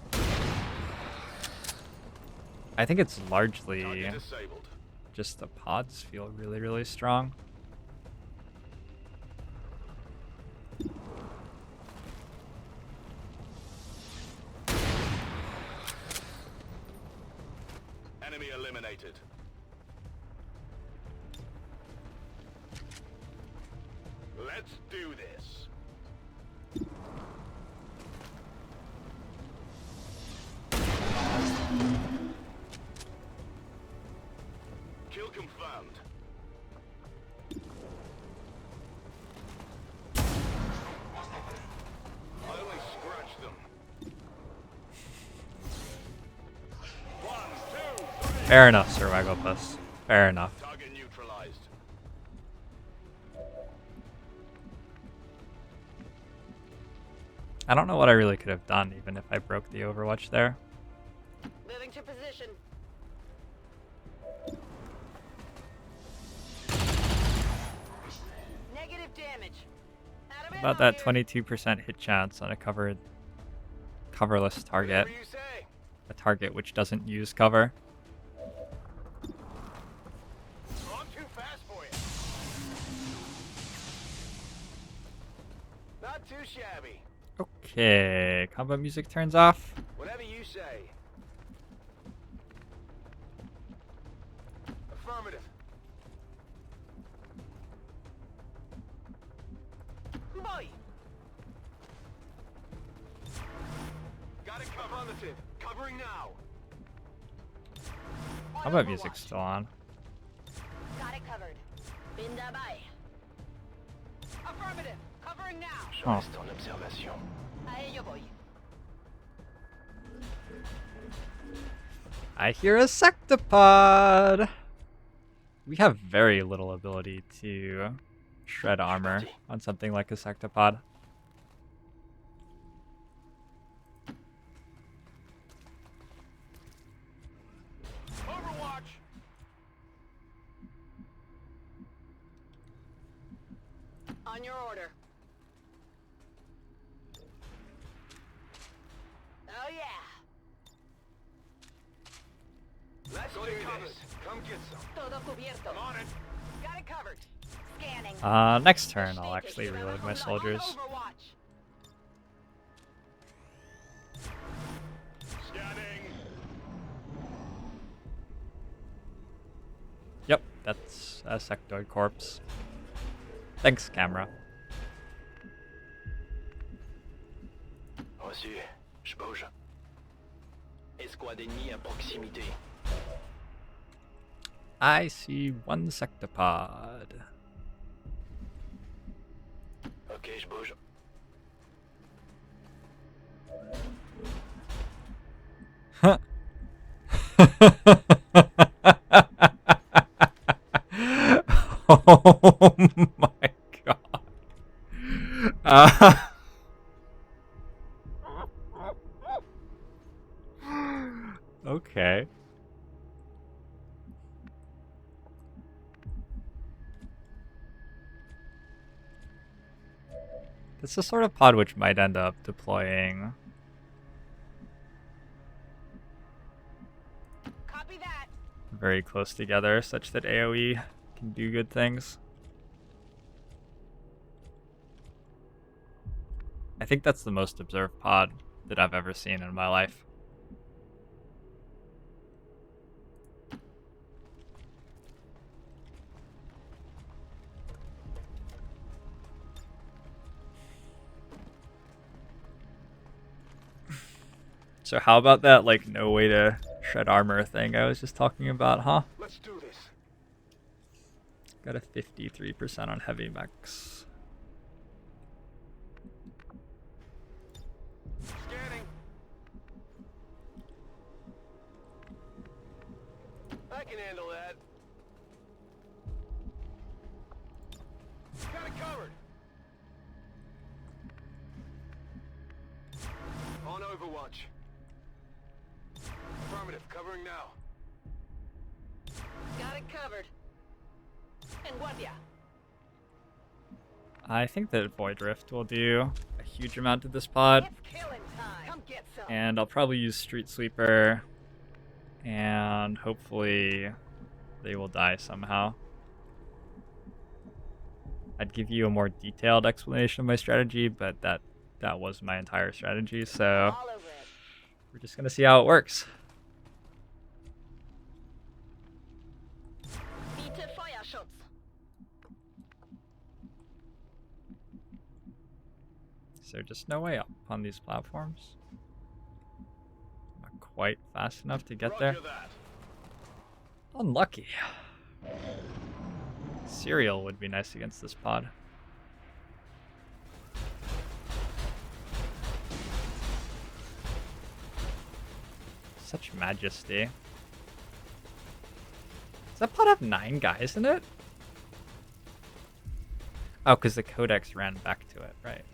I think it's largely Target disabled. just the pods feel really, really strong. Let's do this. Kill confirmed. I only scratched them. 1, 2, 3. Fair enough, Sir Wagglepuss. Fair enough. Target neutralized. I don't know what I really could have done, even if I broke the Overwatch there. Moving to position. Negative damage. Out of About ammo that here. 22% hit chance on a coverless target. Whatever you say. A target which doesn't use cover. Oh, I'm too fast for you. Not too shabby. Okay, combat music turns off. Whatever you say. Affirmative. Boy. Got it covered. Affirmative. Covering now. On Combat Overwatch. music's still on. Got it covered. Bin dabei. Affirmative. Covering now. Je Oh. reste en observation. A ello voy. I hear a sectopod! We have very little ability to shred armor on something like a sectopod. Overwatch. On your order. Oh yeah. Let's do this. Come get some. Todo cubierto. I'm on it. Got it covered. Scanning. Next turn I'll actually reload my soldiers. Overwatch. Scanning. Yep, that's a sectoid corpse. Thanks, camera. Reçu. Je bouge. Escouade ennemie à proximité. I see one sectopod. Ok, je bouge. Huh. Oh my god. Okay. It's the sort of pod which might end up deploying. Copy that. Very close together, such that AoE can do good things. I think that's the most observed pod that I've ever seen in my life. So how about that, like, no way to shred armor thing I was just talking about, huh? Let's do this. Got a 53% on heavy mechs. Scanning. I can handle that. Got it covered. On Overwatch. Affirmative. Covering now. Got it covered. En guardia. I think that Void Rift will do a huge amount to this pod. It's killing time. Come get some. And I'll probably use Street Sweeper. And hopefully they will die somehow. I'd give you a more detailed explanation of my strategy, but that was my entire strategy, so All over it. we're just gonna see how it works. Bitte Feuerschutz. Is there just no way up on these platforms? Not quite fast enough to get there. Roger that. Unlucky. Cereal would be nice against this pod. Such majesty. Does that pod have 9 guys in it? Oh, because the codex ran back to it, right.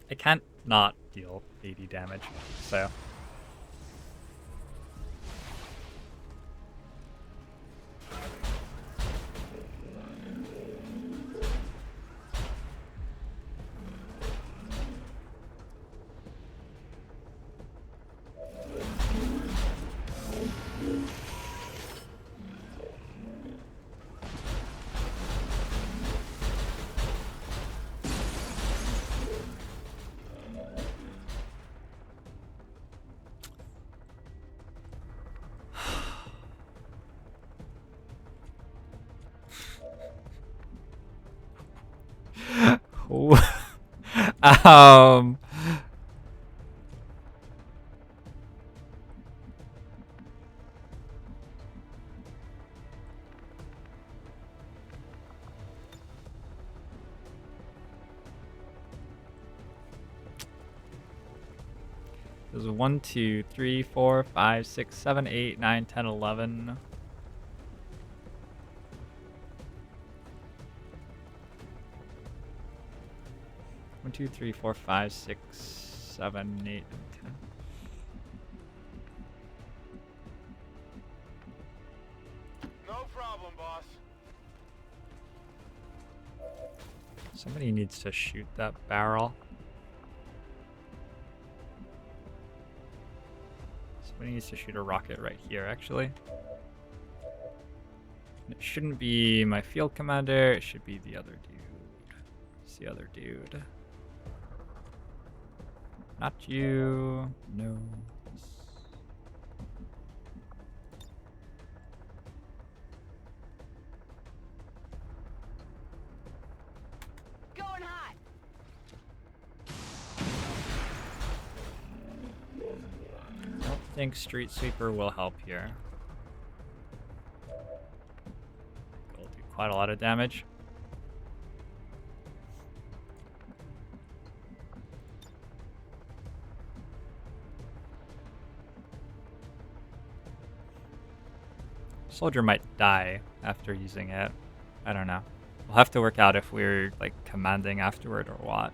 I can't not deal 80 damage, so... um... There's 1, 2, 3, 4, 5, 6, 7, 8, 9, 10, 11. One, 2, 3, 4, 5, 6, 7, 8, 10. No problem, boss. Somebody needs to shoot that barrel. Somebody needs to shoot a rocket right here, actually. And it shouldn't be my field commander, it should be the other dude. It's the other dude. Not you. No. Going hot. I don't think Street Sweeper will help here. It'll do quite a lot of damage. Soldier might die after using it. I don't know. We'll have to work out if we're like commanding afterward or what.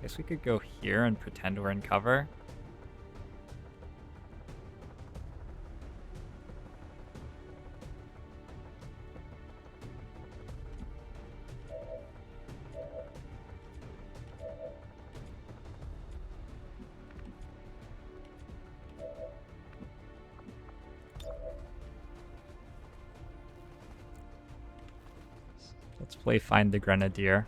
Guess we could go here and pretend we're in cover. Let's play Find the Grenadier.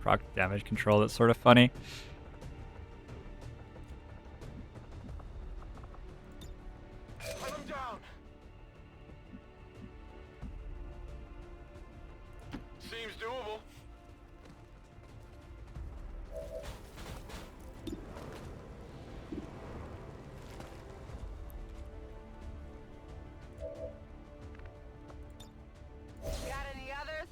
proc damage control that's sort of funny. Put him down. Seems doable. Got any others?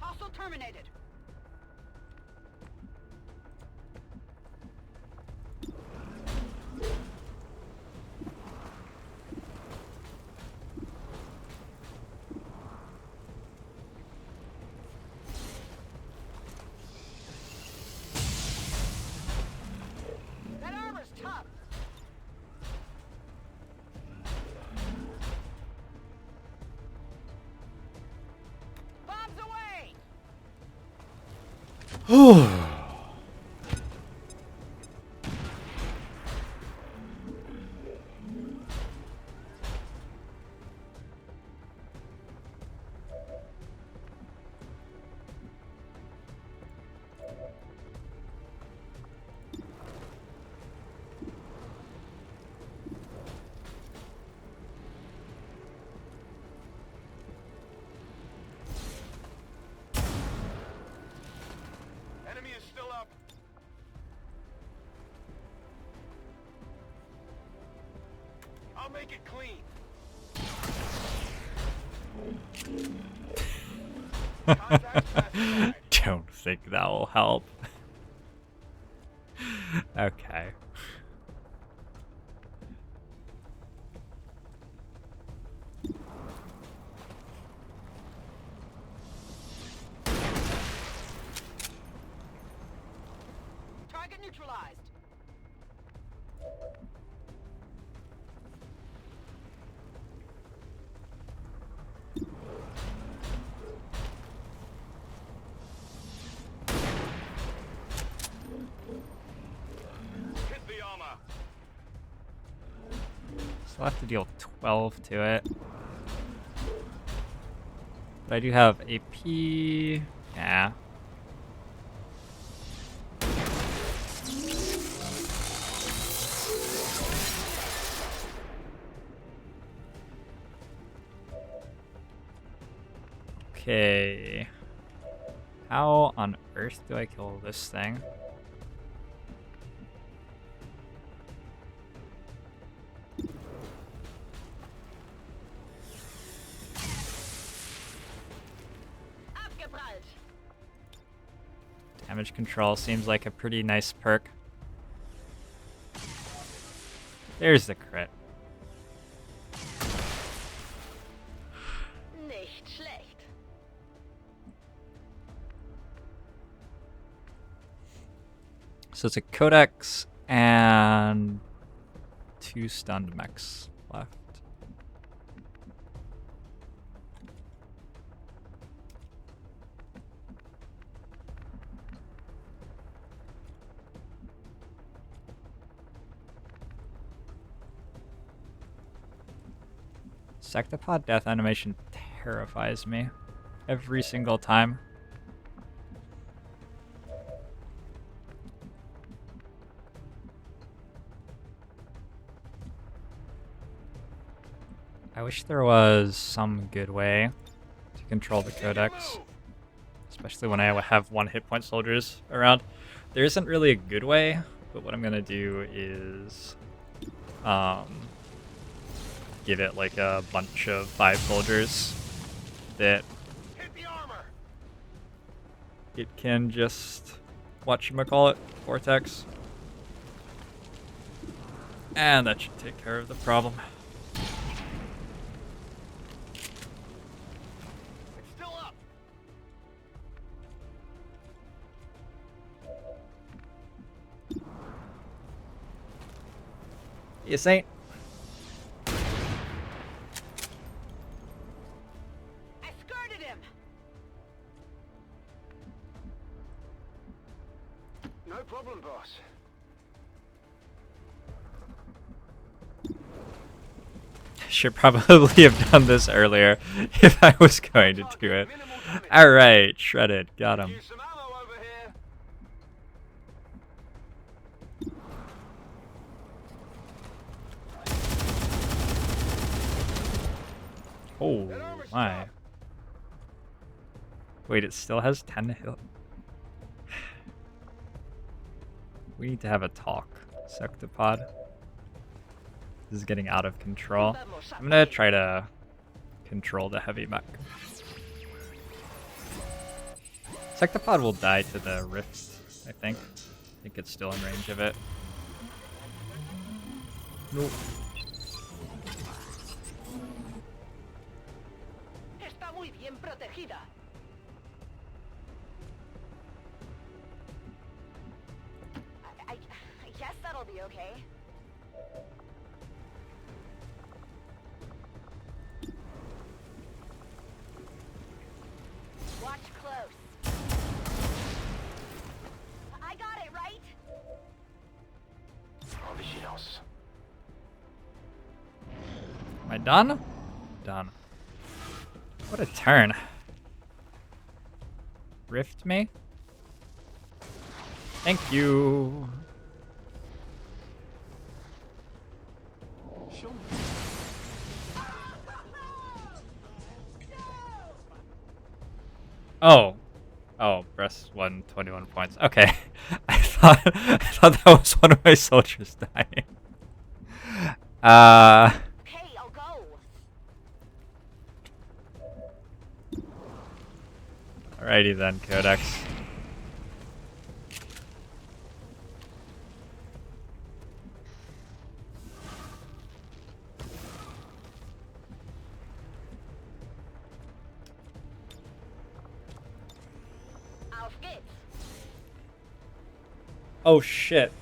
Hostile terminated. That armor's tough. Bombs away. Enemy is still up. I'll make it clean. Contact classified. Don't think that will help. Okay. Target neutralized. Hit the armor. So I'll have to deal 12 to it. But I do have AP. Yeah. Okay. How on earth do I kill this thing? Abgeprallt. Damage control seems like a pretty nice perk. There's the crit. Nicht schlecht. So it's a Codex and 2 stunned mechs left. Sectopod death animation terrifies me every single time. I wish there was some good way to control the Codex, especially when I have 1 hit point soldiers around. There isn't really a good way, but what I'm gonna do is give it like a bunch of 5 soldiers that Hit the armor. it can just whatchamacallit, vortex. And that should take care of the problem. It's still up. You saint. I skirted him. should probably have done this earlier if I was going to do it. Alright, shredded. Got him. Here's some ammo over here. Oh my. Wait, it still has 10 health. We need to have a talk, Sectopod. This is getting out of control. I'm gonna try to control the heavy mech. Sectopod will die to the rift, I think. I think it's still in range of it. Nope. Está muy bien protegida. I guess that'll be okay. Watch close. I got it, right? En vigilance. Am I done? Done. What a turn. Rift me? Thank you. Oh. Oh, breast 121 points. Okay. I thought that was one of my soldiers dying. Okay, I'll go. Alrighty then, Codex. Auf geht's. Oh shit.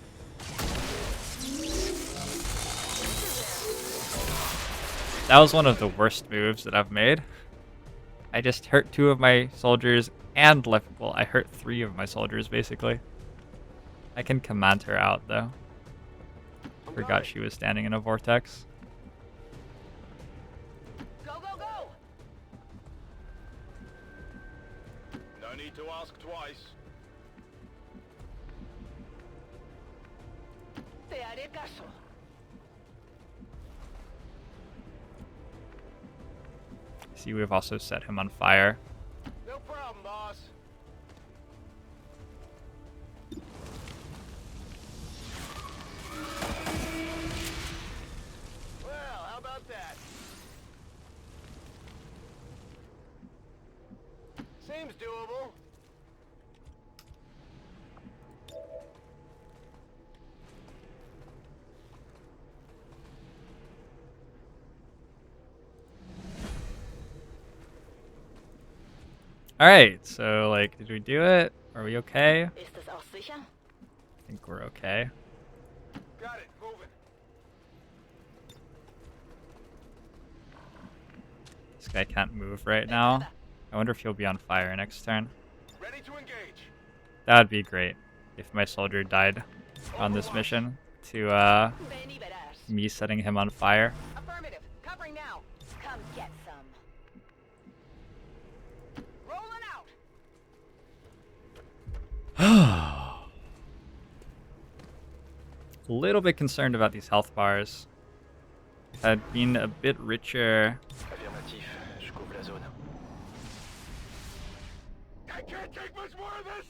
That was one of the worst moves that I've made. I just hurt 2 of my soldiers and left. Well, I hurt 3 of my soldiers basically. I can command her out though. Forgot she was standing in a vortex. Go, go, go. No need to ask twice. Te haré caso. See, we've also set him on fire. No problem, boss. Well, how about that? Seems doable. Alright, so like, did we do it? Are we okay? Ist das auch sicher? I think we're okay. Got it. Moving. This guy can't move right now. I wonder if he'll be on fire next turn. Ready to engage. That would be great if my soldier died on this mission to Ven y verás. me setting him on fire. Affirmative. Covering now. Come get some. Rolling out. A little bit concerned about these health bars. If I'd been a bit richer. Affirmatif. Je couvre la zone. I can't take much more of this.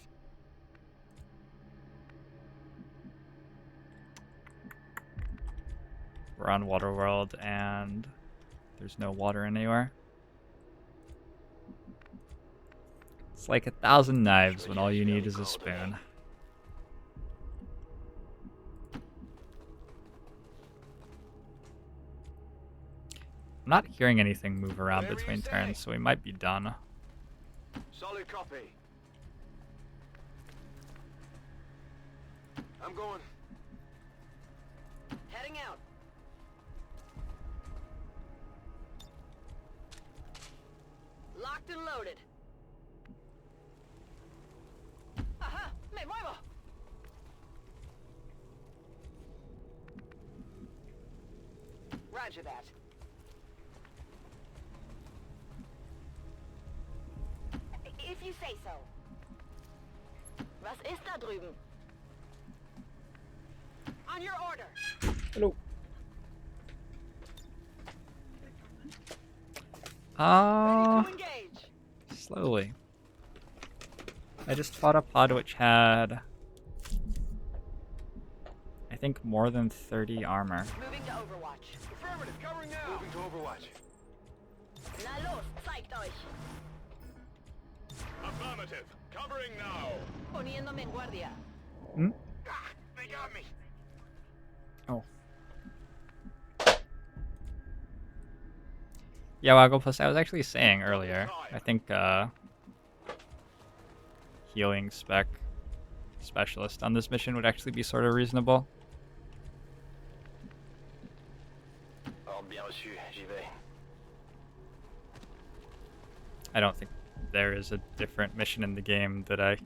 We're on Waterworld and there's no water anywhere. It's like 1,000 knives when all you need is a spoon. I'm not hearing anything move around Whatever you between say. turns, so we might be done. Solid copy. I'm going. Heading out. Locked and loaded. Aha! Me muevo! Roger that. you say so. Was ist da drüben? On your order. Hello. Ready to engage. Slowly. I just fought a pod which had, I think, more than 30 armor. Moving to Overwatch. Affirmative, covering now. Moving to Overwatch. Na los, zeigt euch. Affirmative, covering now. Poniéndome en guardia. Hmm? Ah, they got me. Oh. Yeah, Waggle, plus I was actually saying earlier, I think healing specialist on this mission would actually be sort of reasonable. Ordre bien reçu, j'y vais. I don't think there is a different mission in the game that a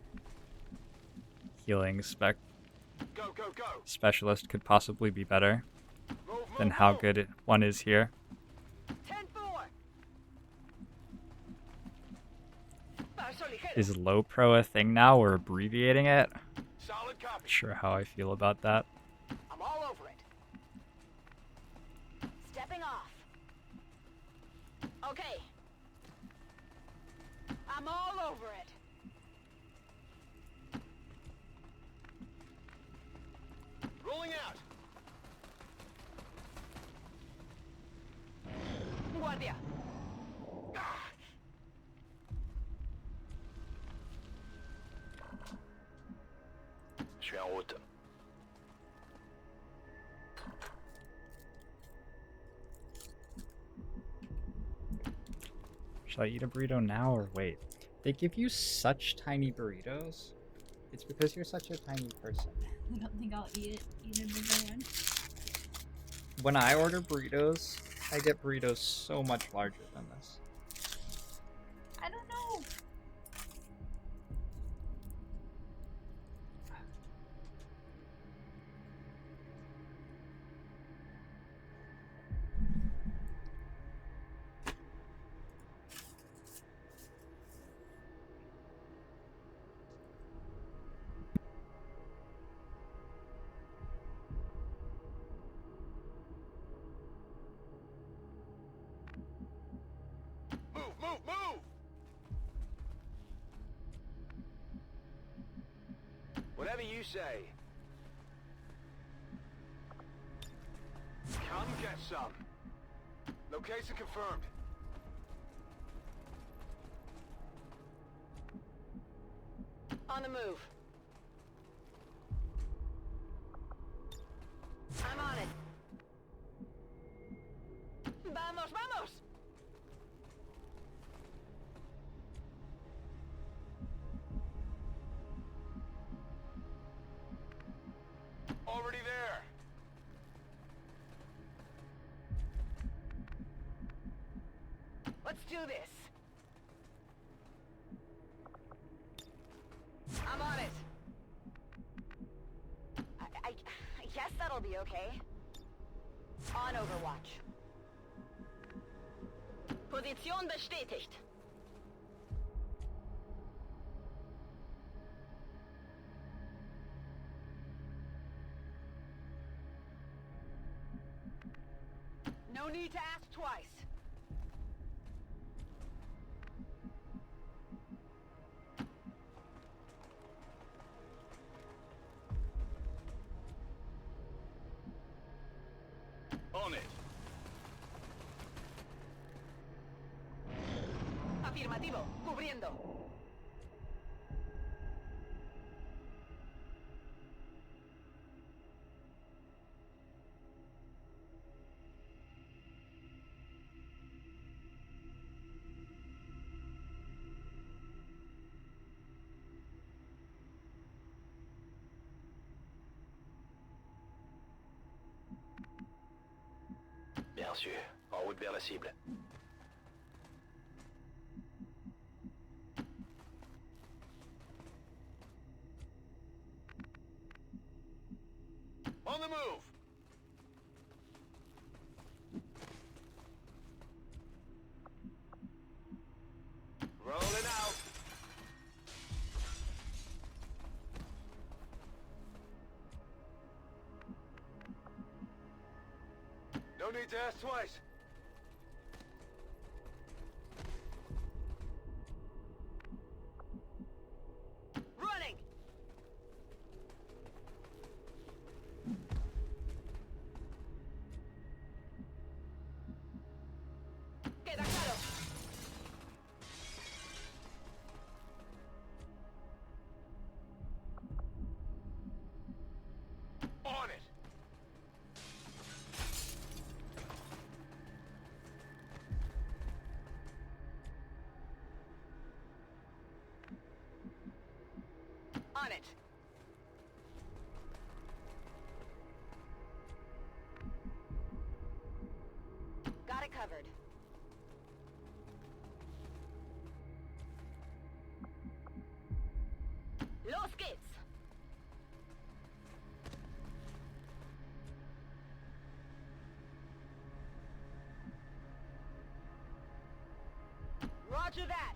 healing Go, go, go. specialist could possibly be better Move, than move, how move. good one is here. 10-4. Paso ligero. Is low pro a thing now? We're abbreviating it? Solid copy. Not sure how I feel about that. I'm all over it. Stepping off. Okay. I'm all over it. Rolling out. Guardia. Je suis en route. Should I eat a burrito now or wait? They give you such tiny burritos. It's because you're such a tiny person. I don't think I'll eat a bigger one. When I order burritos, I get burritos so much larger than this. I don't know. Move, move, move. Whatever you say. Come get some. Location confirmed. On the move. I'm on it. Vamos, vamos! Already there. Let's do this. I'm on it. I guess that'll be okay. On Overwatch. Position bestätigt. No need to ask twice. On it. Afirmativo, cubriendo. Bien sûr. En route vers la cible. On the move. Rolling out. No need to ask twice. Running! Queda claro. On it! On it. Got it covered. Los geht's. Roger that.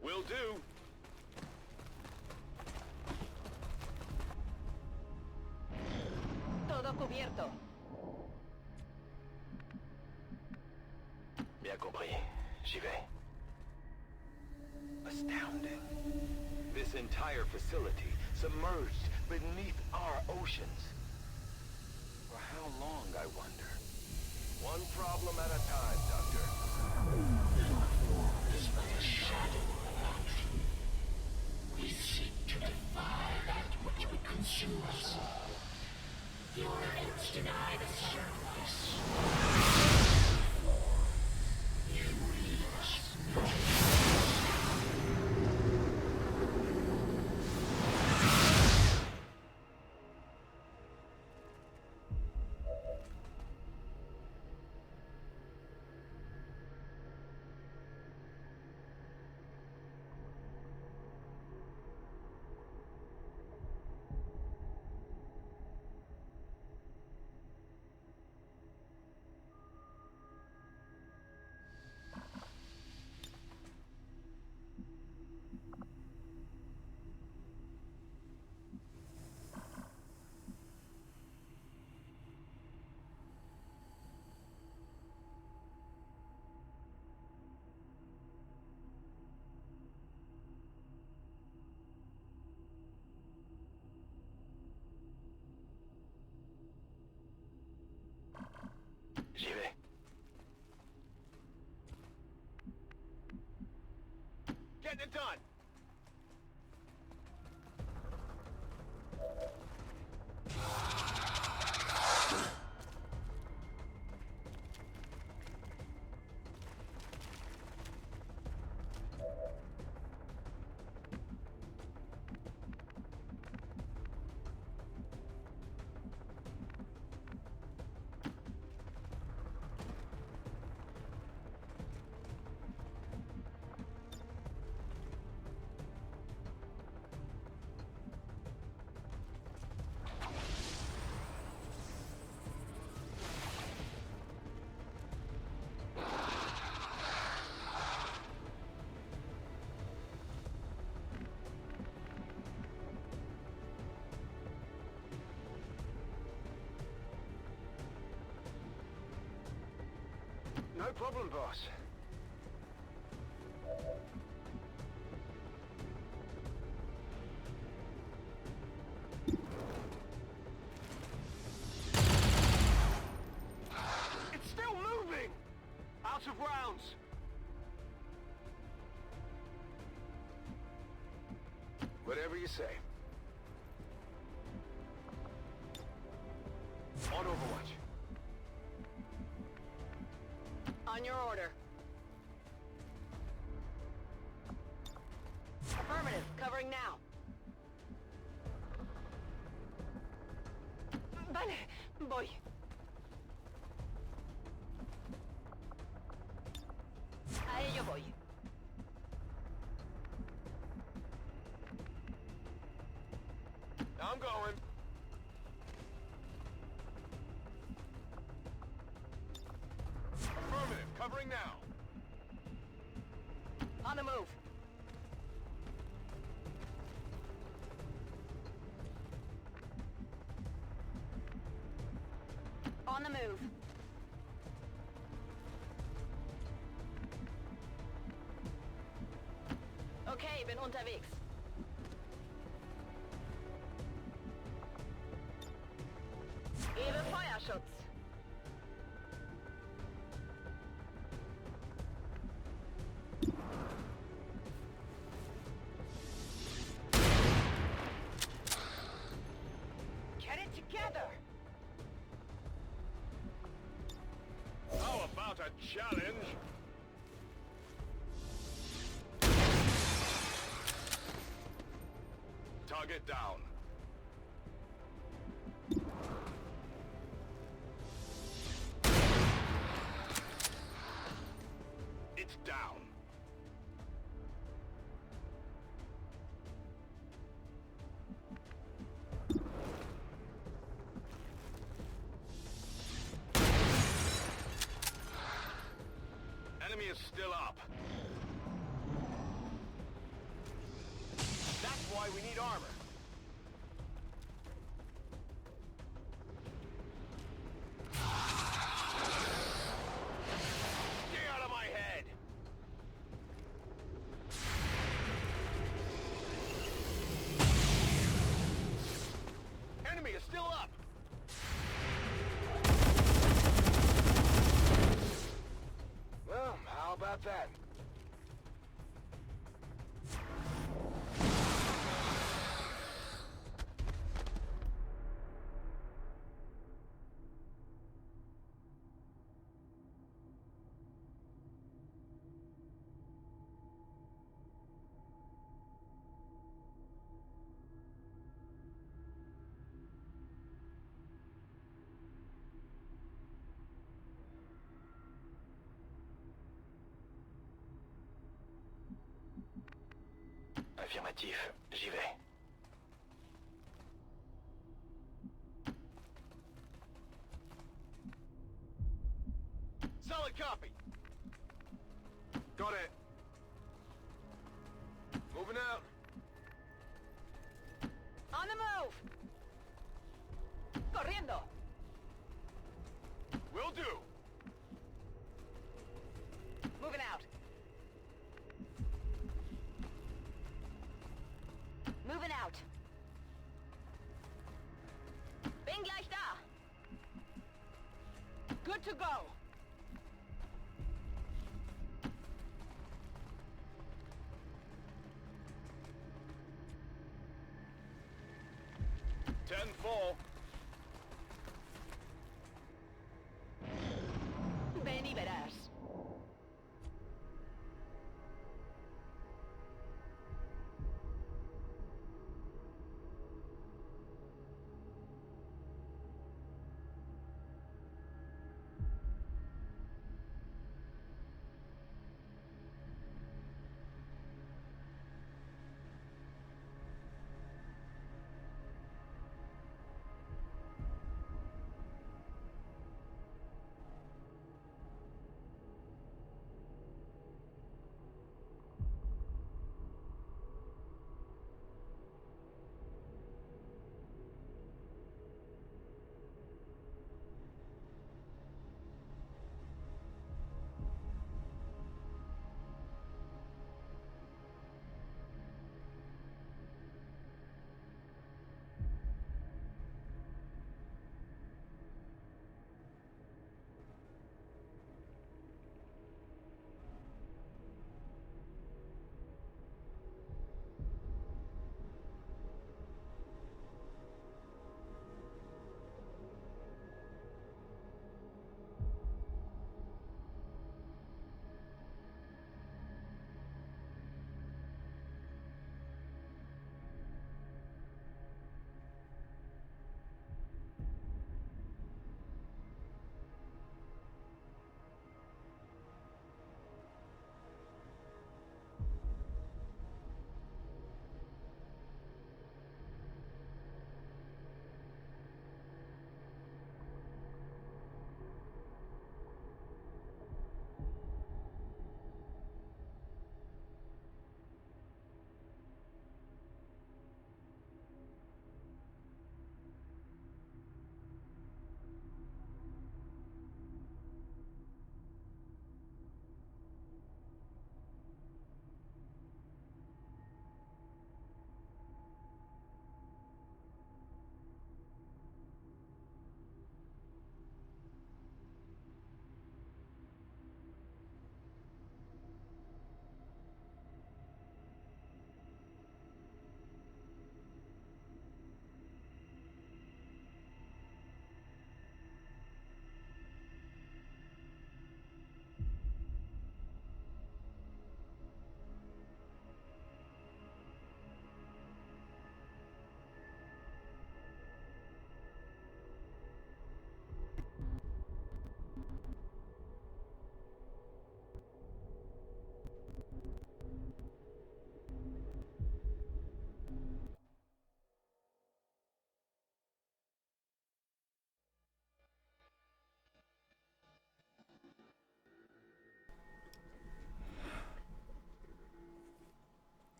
Will do. Todo cubierto. Bien compris. J'y vais. Astounding. This entire facility submerged beneath our oceans. For how long, I wonder? One problem at a time, Doctor. Is but a shadow of action. We seek to defy that which would consume us all. Your efforts deny the sacrifice. You leave us nothing. J'y vais. Getting it done. No problem, boss. It's still moving! Out of rounds. Whatever you say. On Overwatch. On your order. Affirmative. Covering now. Vale. Voy. A ello voy. I'm going. Covering now. On the move. On the move. Okay, bin unterwegs. Gebe Feuerschutz. Get it together. How about a challenge? Target down. It's down. Enemy is still up. That's why we need armor. Stay out of my head! Enemy is still up! Well, how about that? Affirmatif, j'y vais. Solid copy. Got it. Moving out. On the move. Corriendo. Will do. Moving out. Moving out. Bin gleich da. Good to go. Ten full. Ven y verás.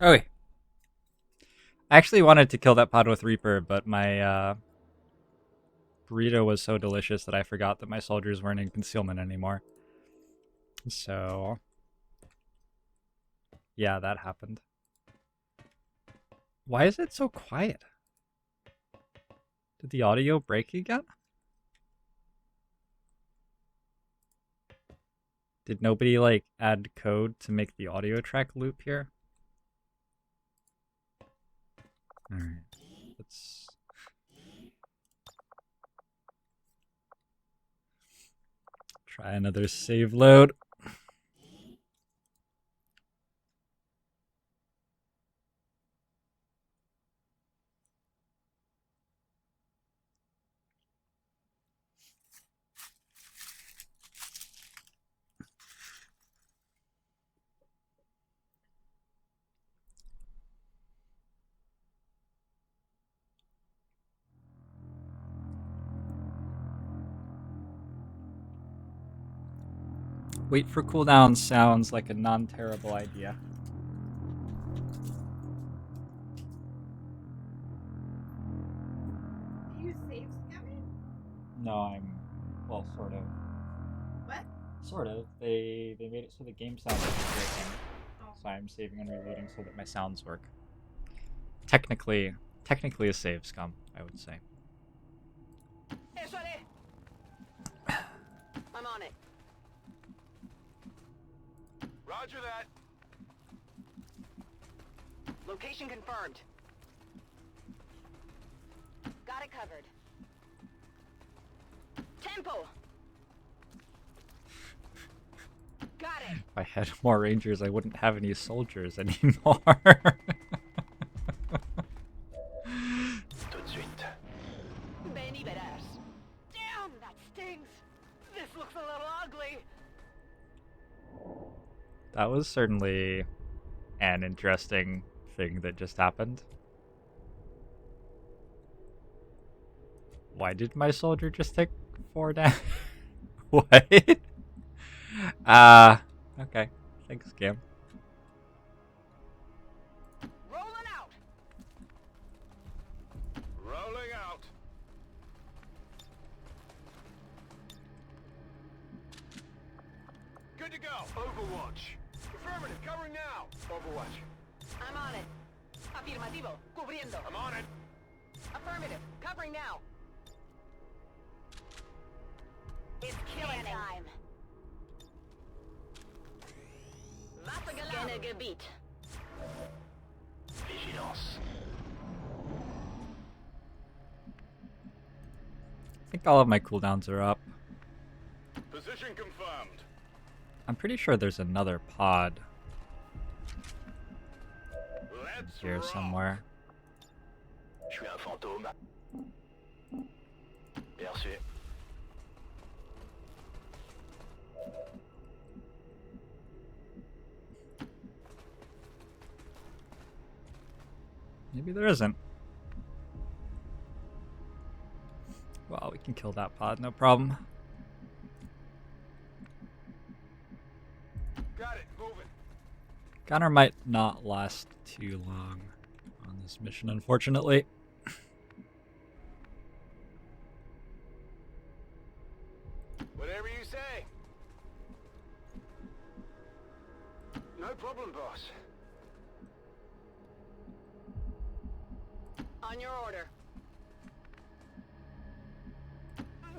Oh, wait. I actually wanted to kill that pod with Reaper, but my burrito was so delicious that I forgot that my soldiers weren't in concealment anymore. So, yeah, that happened. Why is it so quiet? Did the audio break again? Did nobody, like, add code to make the audio track loop here? Alright, let's... try another save load. Wait for cooldown sounds like a non-terrible idea. Are you save scamming? No, I'm... well, sort of. What? Sort of. They made it so the game sounds like it's breaking. Oh. So I'm saving and reloading so that my sounds work. Technically a save scum, I would say. I'm on it. Roger that. Location confirmed. Got it covered. Tempo. Got it. If I had more rangers, I wouldn't have any soldiers anymore. Tout de suite. Ven y verás. Damn, that stings. This looks a little ugly. That was certainly an interesting thing that just happened. Why did my soldier just take 4 down? What? Okay. Thanks, Cam. Rolling out. Rolling out. Good to go. Overwatch. Affirmative. Covering now. Overwatch. I'm on it. Afirmativo. Cubriendo. I'm on it. Affirmative. Covering now. It's killing time. Scanner Gebiet. Vigilance. I think all of my cooldowns are up. Position confirmed. I'm pretty sure there's another pod Let's here rock. somewhere. Je suis un fantôme. Bien sûr. Maybe there isn't. Well, we can kill that pod, no problem. Got it. Moving. Gunner might not last too long on this mission, unfortunately. Whatever you say. No problem, boss. On your order.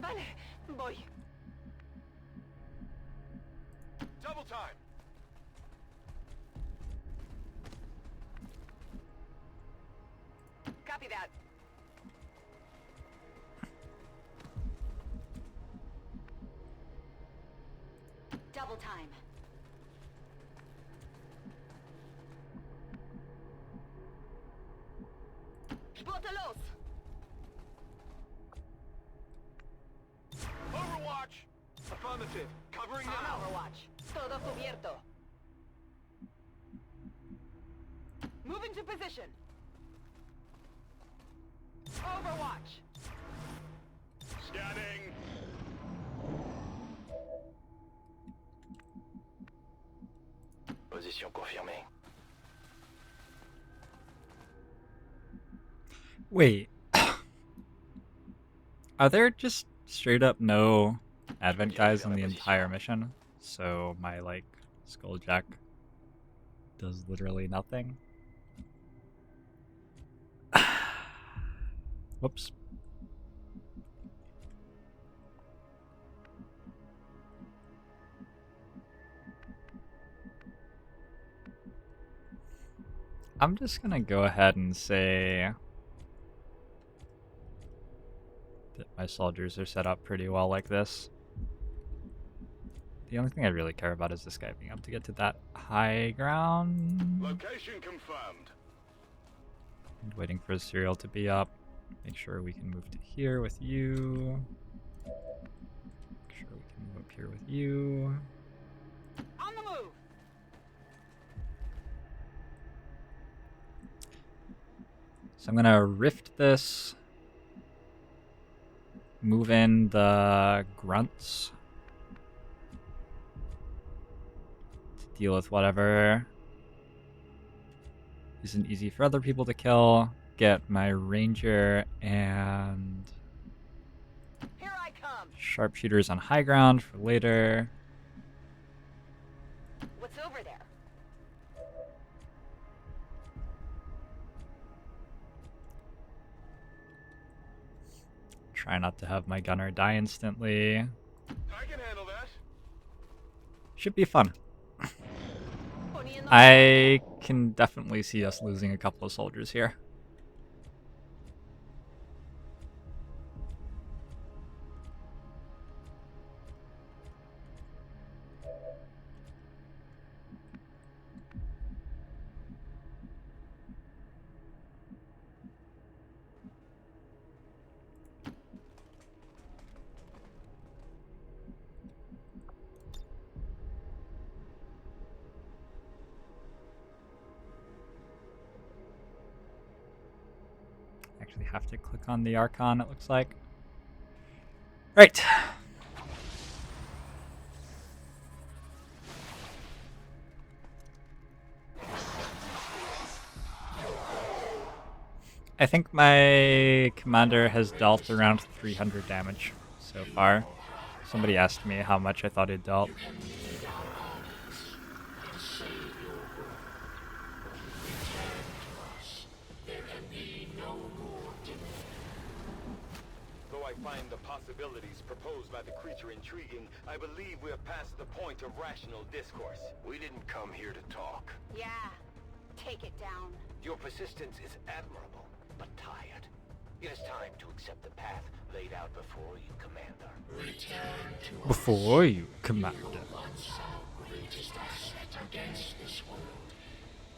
Vale, voy. Double time. Copy that. Double time. Spottelos! Overwatch. Affirmative. Covering On now. Overwatch. Todo cubierto. Move into position. Overwatch. Scanning. Position confirmée. Wait. Are there just straight up no Advent guys on the entire mission? So my, like, Skulljack does literally nothing? Whoops. I'm just gonna go ahead and say that my soldiers are set up pretty well like this. The only thing I really care about is this guy being able to get to that high ground. Location confirmed. And waiting for his serial to be up. Make sure we can move to here with you. Make sure we can move up here with you. On the move. So I'm gonna rift this. Move in the grunts. To deal with whatever isn't easy for other people to kill. Get my ranger and Here I come. sharpshooters on high ground for later. What's over there? Try not to have my gunner die instantly. I can handle that. Should be fun. Pony in the I can definitely see us losing a couple of soldiers here. Actually have to click on the Archon, it looks like. Right. I think my commander has dealt around 300 damage so far. Somebody asked me how much I thought he'd dealt. Though I find the possibilities proposed by the creature intriguing, I believe we have passed the point of rational discourse. We didn't come here to talk. Yeah. Take it down. Your persistence is admirable, but tired. It is time to accept the path laid out before you, Commander. Before you, commander. Once our greatest asset against this world.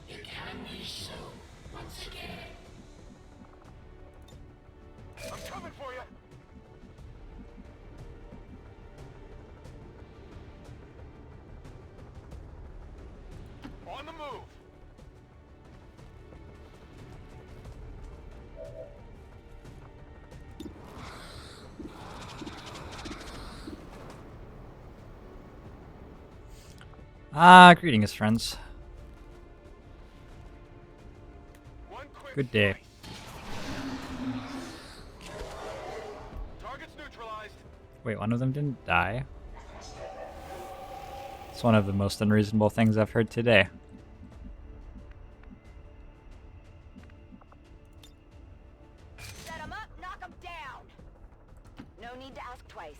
It can be so once again. I'm coming for you! On the move! Greetings, friends. One quick Good day. slice. Targets neutralized. Wait, one of them didn't die? It's one of the most unreasonable things I've heard today. Set 'em up, knock 'em down. No need to ask twice.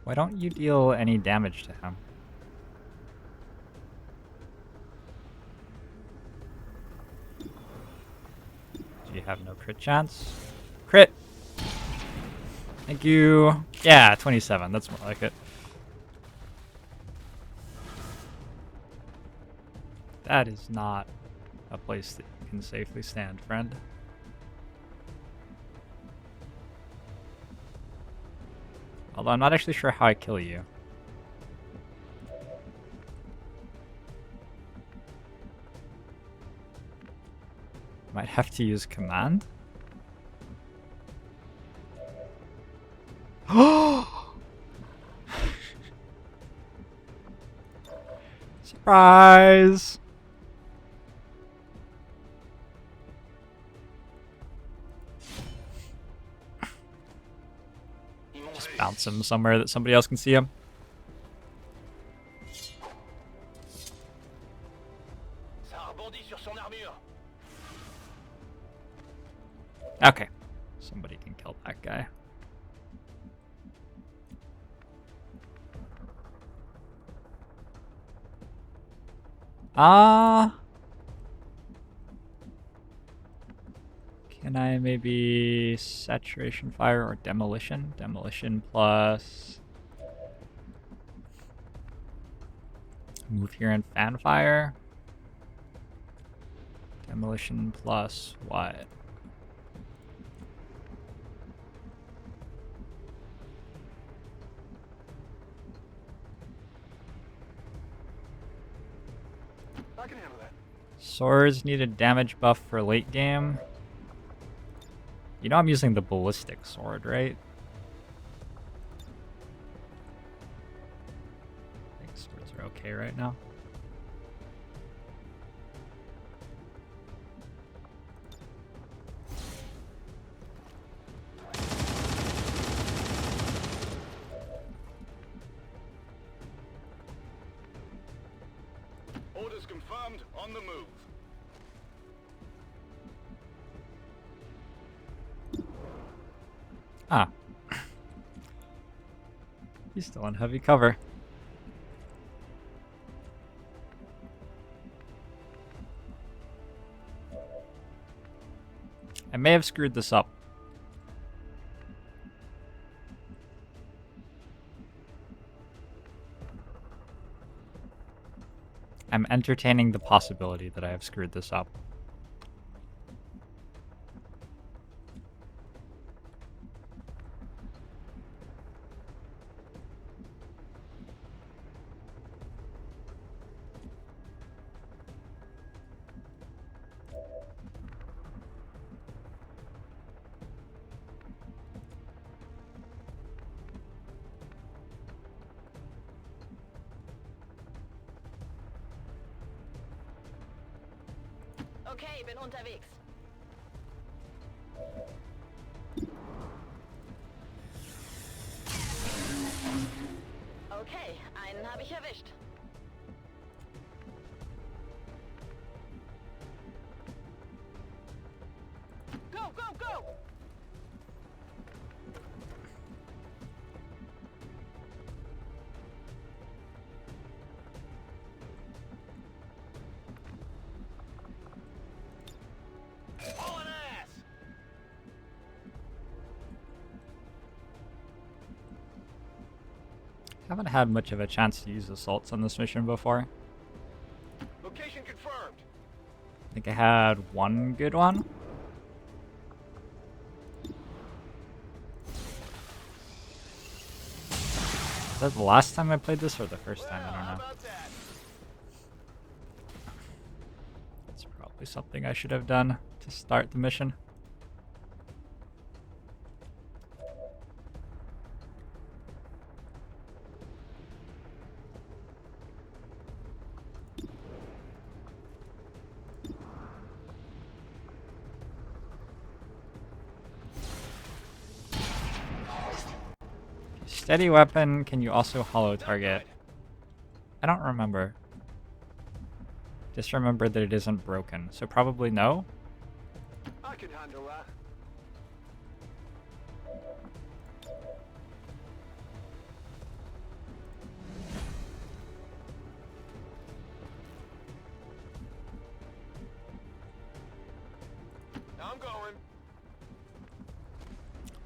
Why don't you deal any damage to him? Do you have no crit chance? Crit! Thank you. Yeah, 27. That's more like it. That is not a place that you can safely stand, friend. Although I'm not actually sure how I kill you. Might have to use command. Surprise! Just bounce him somewhere that somebody else can see him. Okay. Somebody can kill that guy. Can I maybe saturation fire or demolition? Demolition plus move here and fan fire. Demolition plus what? I can handle that. Swords need a damage buff for late game. You know I'm using the ballistic sword, right? I think swords are okay right now. Orders confirmed. On the move. Ah. He's still in heavy cover. I may have screwed this up. I'm entertaining the possibility that I have screwed this up. Okay, bin unterwegs. Okay, einen habe ich erwischt. Go, go, go! Haven't had much of a chance to use assaults on this mission before. Location confirmed. I think I had one good one. Is that the last time I played this or the first time? I don't know. That's probably something I should have done to start the mission. Steady weapon, can you also hollow target? I don't remember. Just remember that it isn't broken, so probably no. I can handle that. I'm going.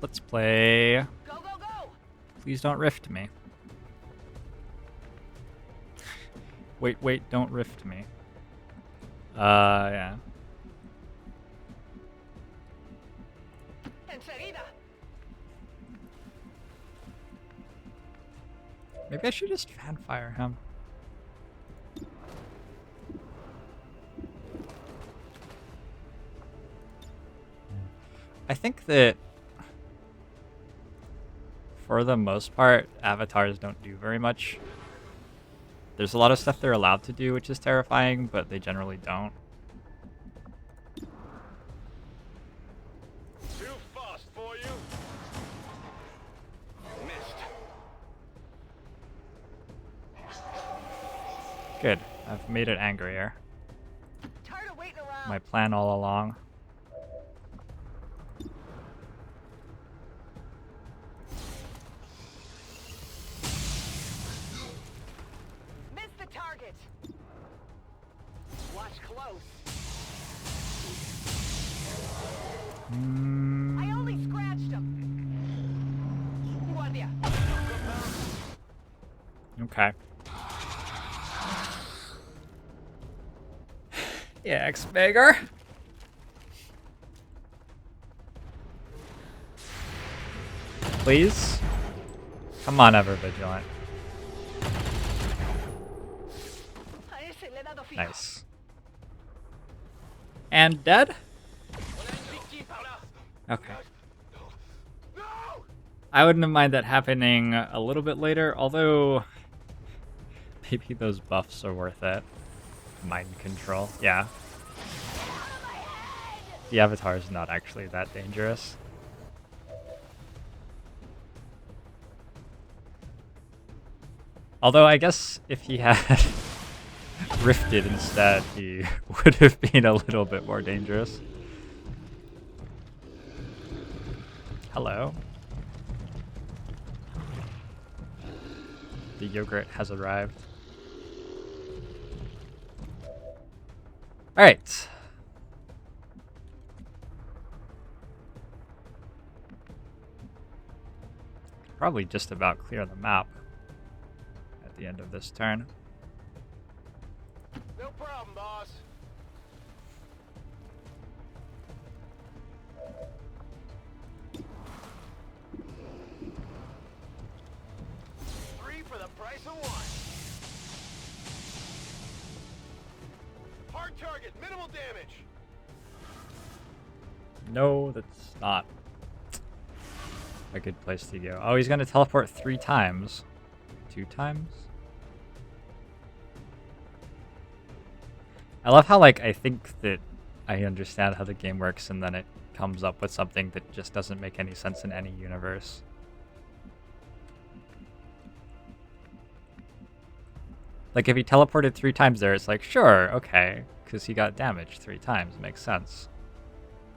Let's play. Go, go, go! Please don't rift me. Wait, don't rift me. Yeah. Enseguida! Maybe I should just fanfire him. I think that for the most part, avatars don't do very much There's a lot of stuff they're allowed to do, which is terrifying, but they generally don't. Too fast for you. Missed. Good. I've made it angrier. Tired of waiting around. My plan all along. Missed the target. Watch close. I only scratched him. What ya? Okay. Yeah, X-Bagger. Please? Come on, Ever Vigilant. A ese le he dado fijo. Nice. And dead? Okay. I wouldn't have minded that happening a little bit later, although maybe those buffs are worth it. Mind control, yeah. The avatar is not actually that dangerous. Although I guess if he had rifted instead, he would have been a little bit more dangerous. Hello. The yogurt has arrived. Alright. Probably just about clear the map at the end of this turn. No problem, boss. Three for the price of one. Hard target, minimal damage. No, that's not a good place to go. Oh, he's going to teleport 3 times. 2 times? I love how, like, I think that I understand how the game works and then it comes up with something that just doesn't make any sense in any universe. Like, if he teleported 3 times there, it's like, sure, okay, because he got damaged 3 times. Makes sense.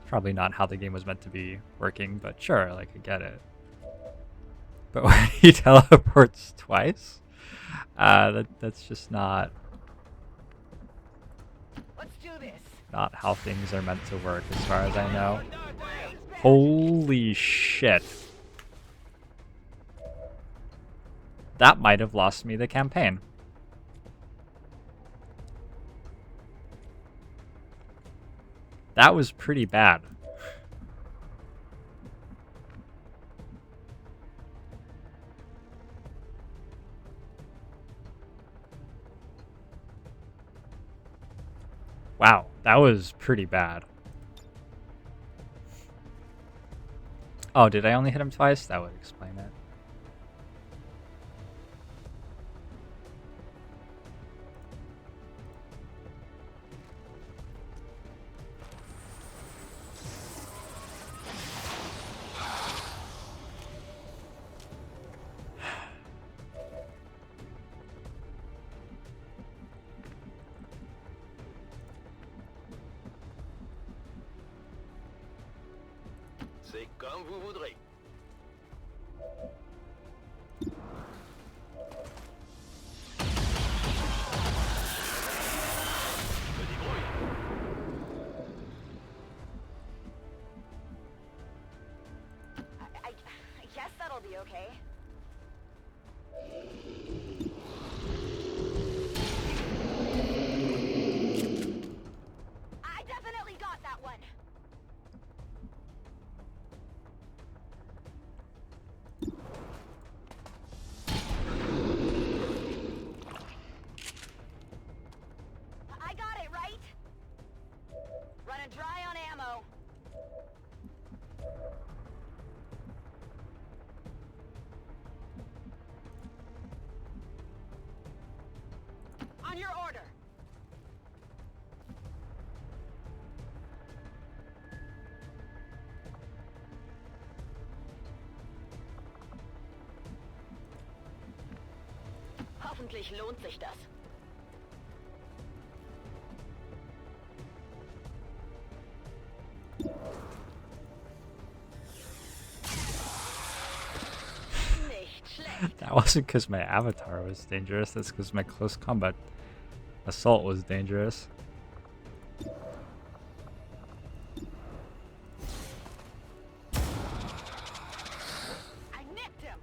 Probably not how the game was meant to be working, but sure, like, I get it. But when he teleports twice, that's just not Let's do this. not how things are meant to work, as far as I know. Holy shit. That might have lost me the campaign. That was pretty bad. Wow, that was pretty bad. Oh, did I only hit him twice? That would explain it. C'est comme vous voudrez. Me débrouille. I guess that'll be okay. I definitely got that one. Hoffentlich lohnt sich das. Nicht schlecht. That wasn't because my avatar was dangerous, that's because my close combat assault was dangerous. I nicked him.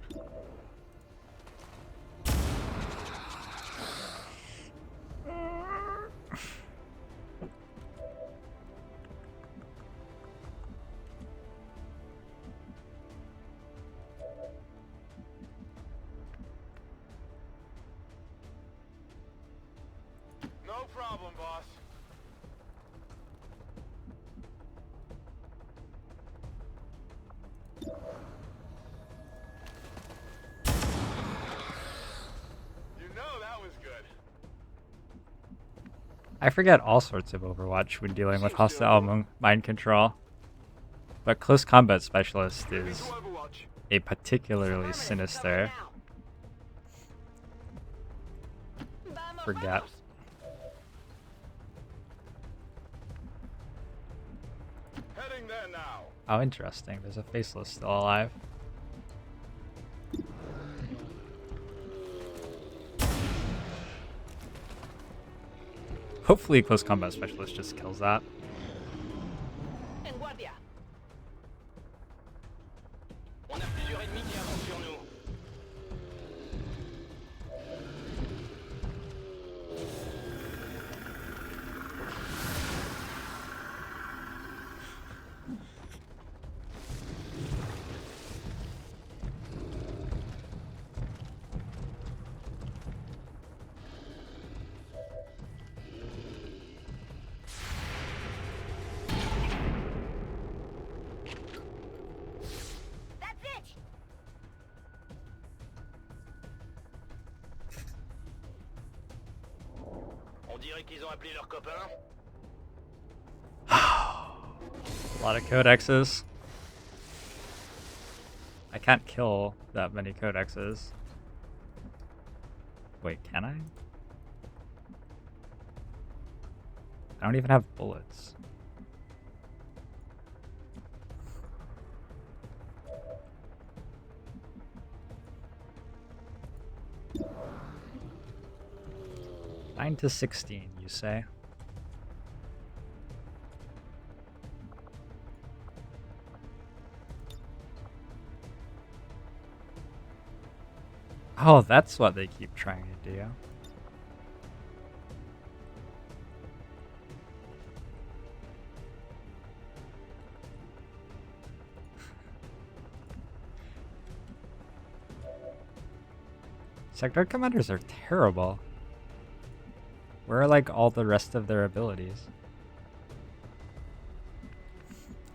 No problem, boss. You know that was good. I forget all sorts of Overwatch when dealing with hostile mind control, but close combat specialist Moving is to Overwatch. a particularly Affirmative, cover sinister now. Vamos, forget. vamos. Heading there now. Oh, interesting. There's a faceless still alive. Hopefully, close combat specialist just kills that. En guardia. On a plusieurs ennemis qui avancent sur nous. That's it. On dirait qu'ils ont appelé leurs copains. A lot of codexes. I can't kill that many codexes. Wait, can I? I don't even have bullets. Nine to 16, you say? Oh, that's what they keep trying to do. Sector commanders are terrible. Where are like all the rest of their abilities?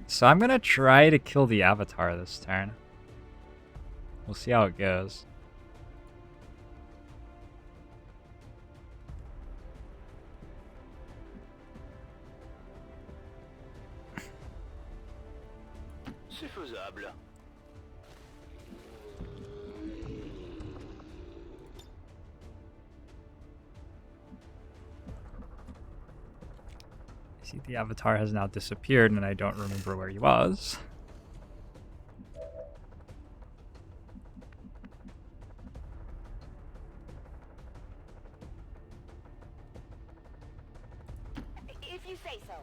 So I'm gonna try to kill the avatar this turn. We'll see how it goes. C'est faisable. See, the avatar has now disappeared and I don't remember where he was. If you say so.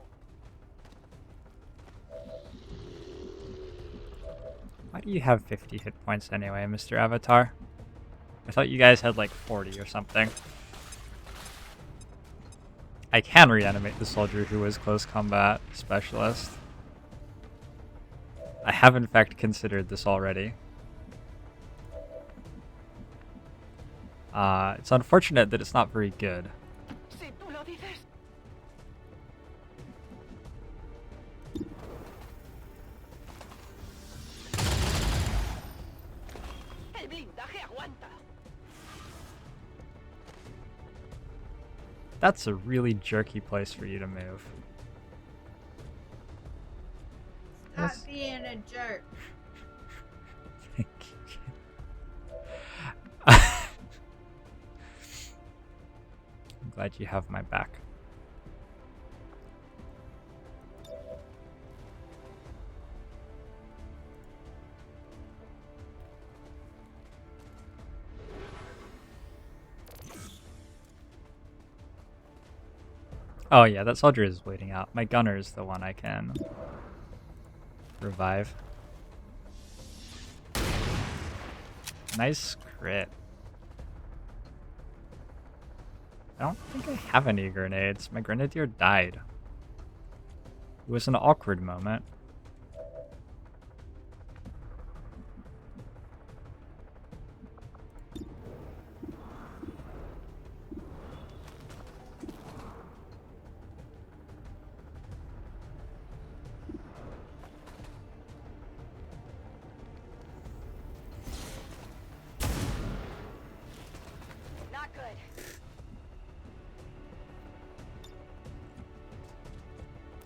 Why do you have 50 hit points anyway, Mr. Avatar? I thought you guys had like 40 or something. I can reanimate the soldier who was close combat specialist. I have in fact considered this already. It's unfortunate that it's not very good. Si tú lo dices. El blindaje aguanta. That's a really jerky place for you to move. Stop Yes. being a jerk. Thank you. I'm glad you have my back. Oh yeah, that soldier is bleeding out. My gunner is the one I can revive. Nice crit. I don't think I have any grenades. My grenadier died. It was an awkward moment. Not good.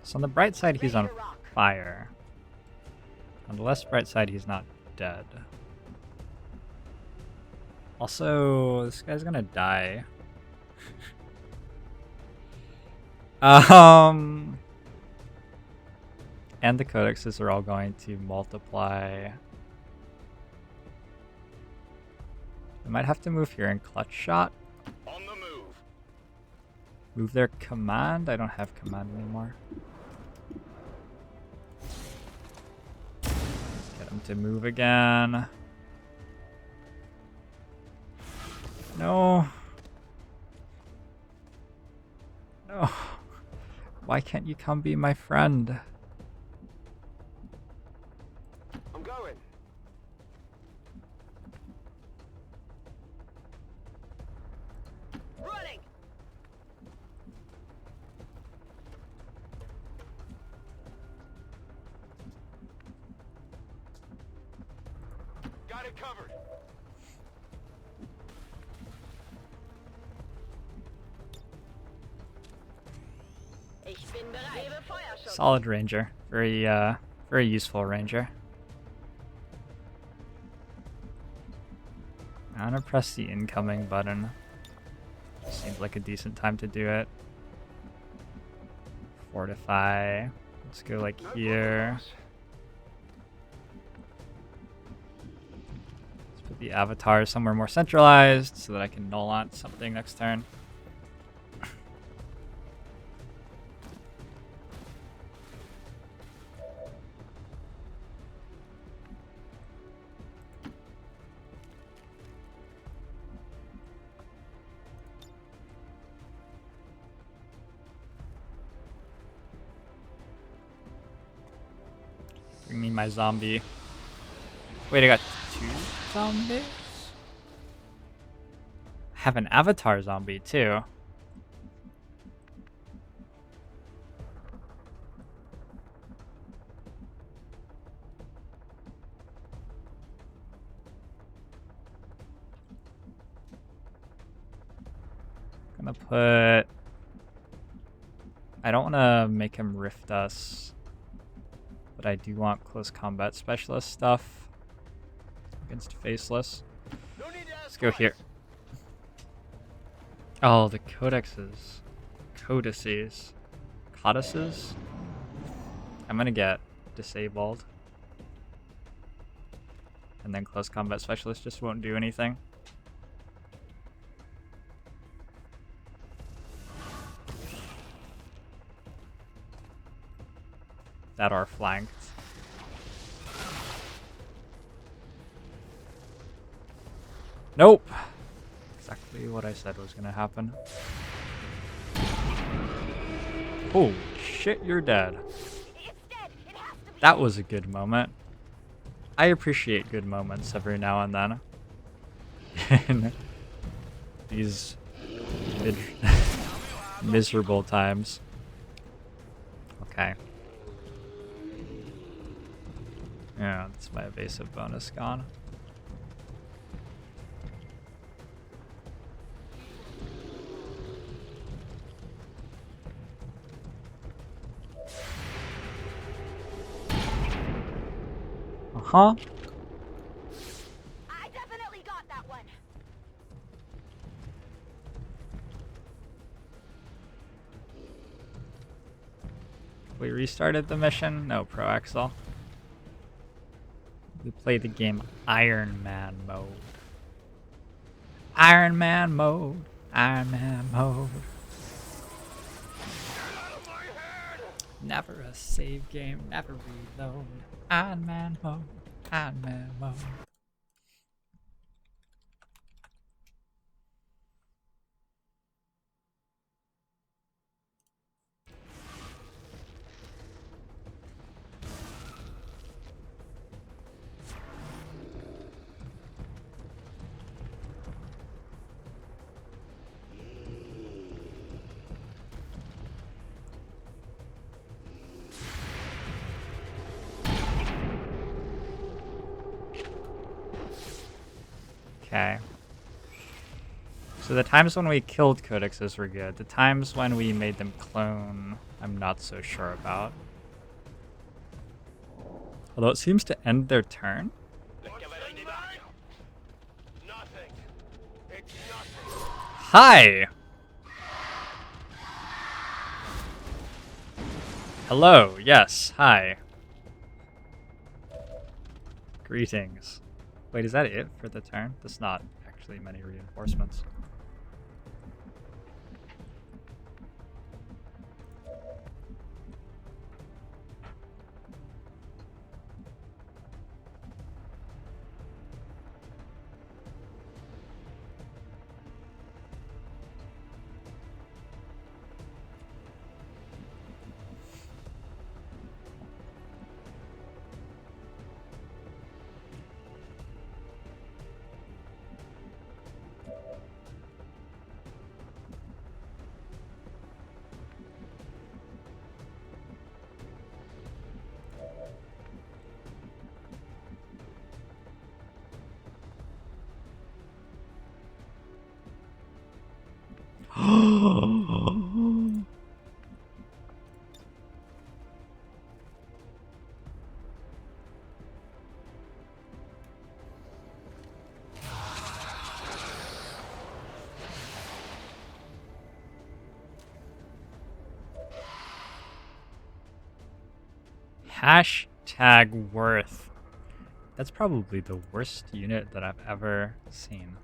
So on the bright side, he's on Ready to rock. fire. On the less bright side, he's not dead. Also, this guy's gonna die. And the codexes are all going to multiply. I might have to move here in clutch shot. On the move. Move their command. I don't have command anymore. Get him to move again. No. No. Why can't you come be my friend? I'm going. Running. Got it covered. Ich bin bereit. Gebe Feuerschutz. Solid ranger. Very useful ranger. I'm gonna press the incoming button. Seems like a decent time to do it. Fortify. Let's go like here. Let's put the avatar somewhere more centralized so that I can null on something next turn. Bring me my zombie. Wait, I got 2 zombies? I have an avatar zombie too. Gonna put... I don't want to make him rift us. But I do want close combat specialist stuff against faceless. No need to ask Let's go twice. here. Oh, the codexes. Codices. Codices? I'm gonna get disabled. And then close combat specialist just won't do anything. That are flanked. Nope. Exactly what I said was gonna happen. Oh shit, you're dead. It's dead. It has to be. That was a good moment. I appreciate good moments every now and then. In these miserable times. Okay. Yeah, that's my evasive bonus gone. Uh-huh. I definitely got that one. We restarted the mission. No, Pro Axel. We played the game Ironman mode. Ironman mode. Ironman mode. Never a save game. Never reload. Ironman mode. Ironman mode. Okay. So the times when we killed codexes were good. The times when we made them clone, I'm not so sure about. Although it seems to end their turn. Nothing. It's nothing. Hi! Hello, yes, hi. Greetings. Wait, is that it for the turn? That's not actually many reinforcements. Hashtag worth. That's probably the worst unit that I've ever seen.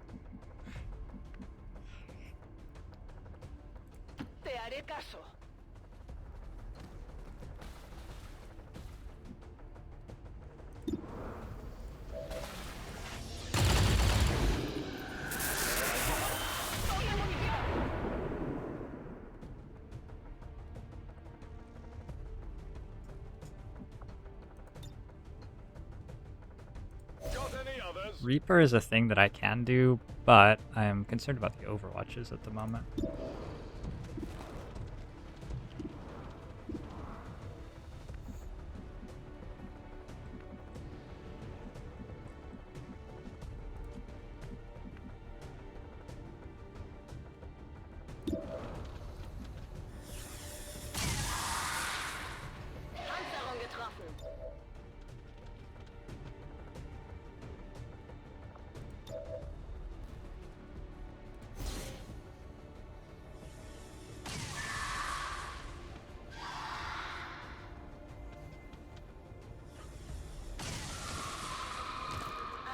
Te haré caso. Got any others? Reaper is a thing that I can do, but I am concerned about the overwatches at the moment. Panzerung getroffen.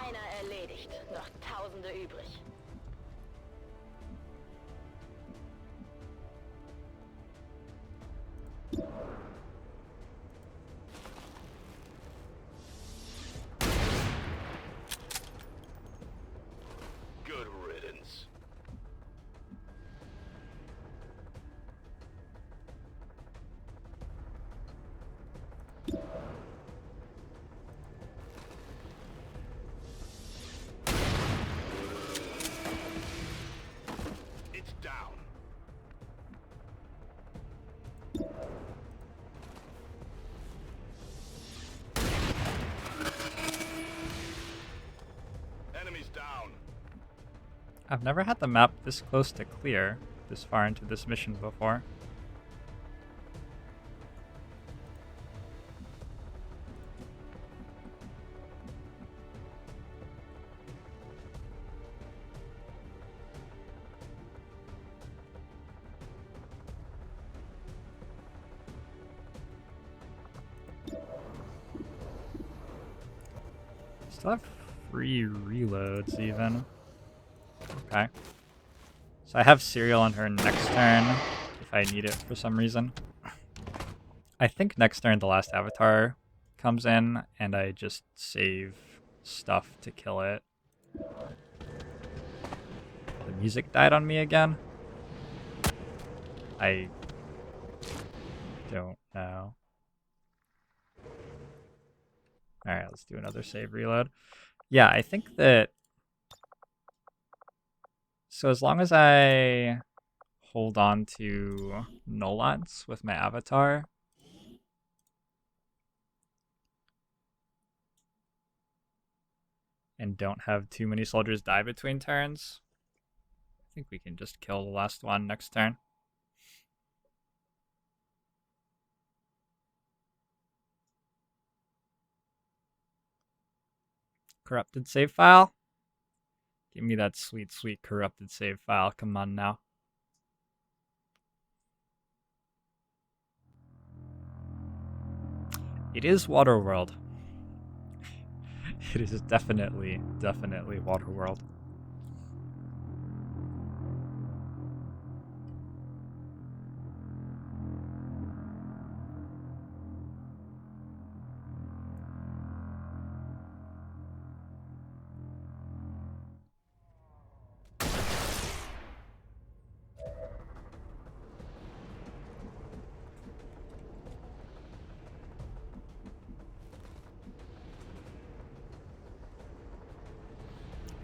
Einer erledigt. Noch Tausende übrig. Good riddance. It's down. Enemies down. I've never had the map this close to clear this far into this mission before. still have free reloads even. Okay. So I have cereal on her next turn if I need it for some reason. I think next turn the last avatar comes in and I just save stuff to kill it. The music died on me again. I don't know. Alright, let's do another save reload. Yeah, I think that... So as long as I hold on to Nolans with my avatar, and don't have too many soldiers die between turns, I think we can just kill the last one next turn. Corrupted save file? Give me that sweet, sweet corrupted save file. Come on now. It is Waterworld. It is definitely Waterworld.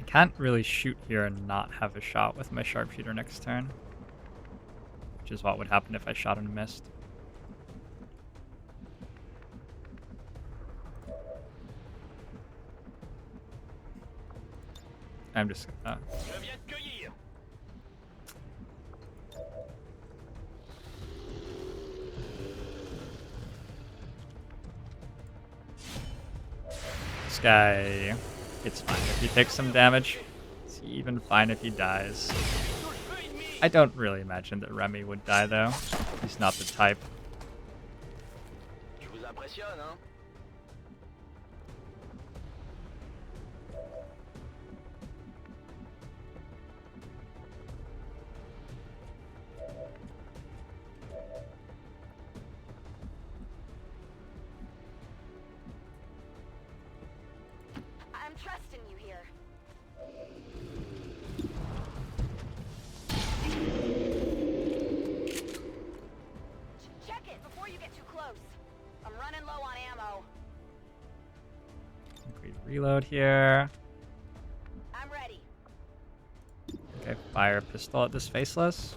Can't really shoot here and not have a shot with my sharpshooter next turn, which is what would happen if I shot and missed. I'm just gonna... This guy... It's fine if he takes some damage. It's even fine if he dies. I don't really imagine that Remy would die though. He's not the type. Je vous impressionne, hein? I'm trusting you here. Check it before you get too close. I'm running low on ammo. We reload here. I'm ready. Okay, fire a pistol at this faceless.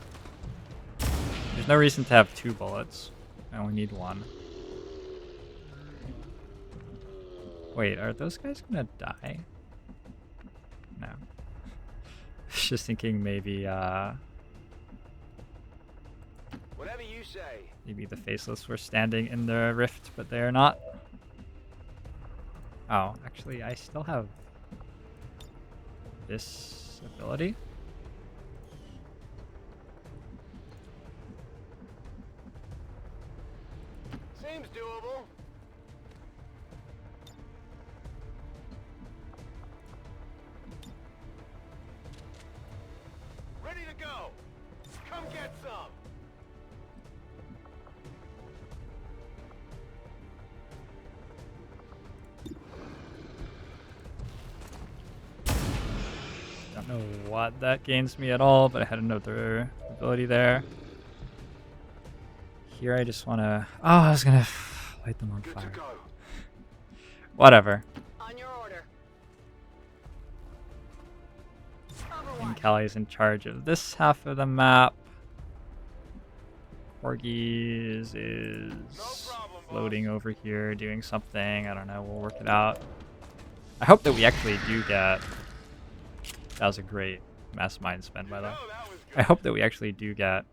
There's no reason to have 2 bullets. I only need 1. Wait, are those guys gonna die? No. I was just thinking maybe, Whatever you say. maybe the faceless were standing in the rift, but they're not. Oh, actually, I still have this ability. Seems doable. Ready to go. Come get some. Don't know what that gains me at all, but I had another ability there. Here I just want to... Oh, I was going to light them on Good fire. to go. Whatever. On your order. And Callie's in charge of this half of the map. Porgies is floating over here doing something. I don't know. We'll work it out. I hope that we actually do get... That was a great mass mind spin, by the way. That was good. I hope that we actually do get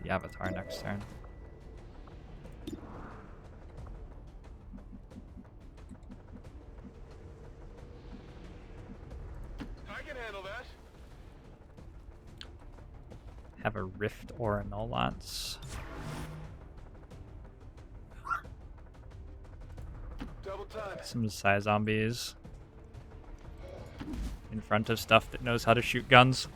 the avatar next turn. I can handle that. Have a rift or a null lance. Double time. Some Psy zombies in front of stuff that knows how to shoot guns.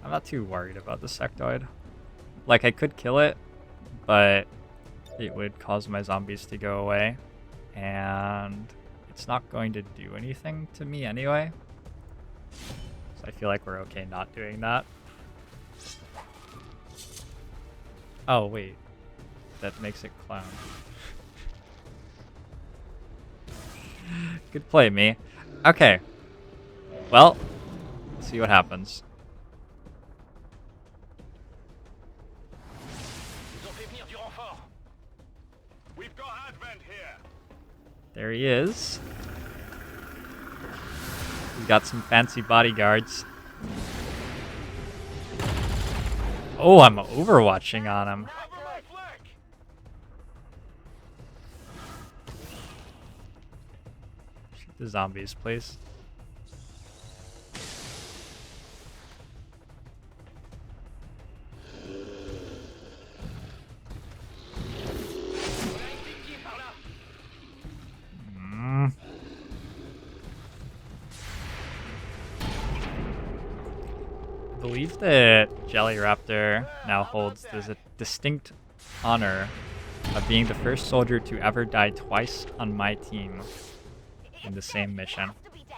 I'm not too worried about the sectoid. Like, I could kill it, but it would cause my zombies to go away, and it's not going to do anything to me anyway. So I feel like we're okay not doing that. Oh, wait. That makes it clown. Good play, me. Okay. Well, let's see what happens. We've got Advent here. There he is. He's got some fancy bodyguards. Oh, I'm overwatching on him. Cover my flank. Shoot the zombies, please. I believe that Jelly Raptor now holds the distinct honor of being the first soldier to ever die twice on my team in the same mission. It has to be dead.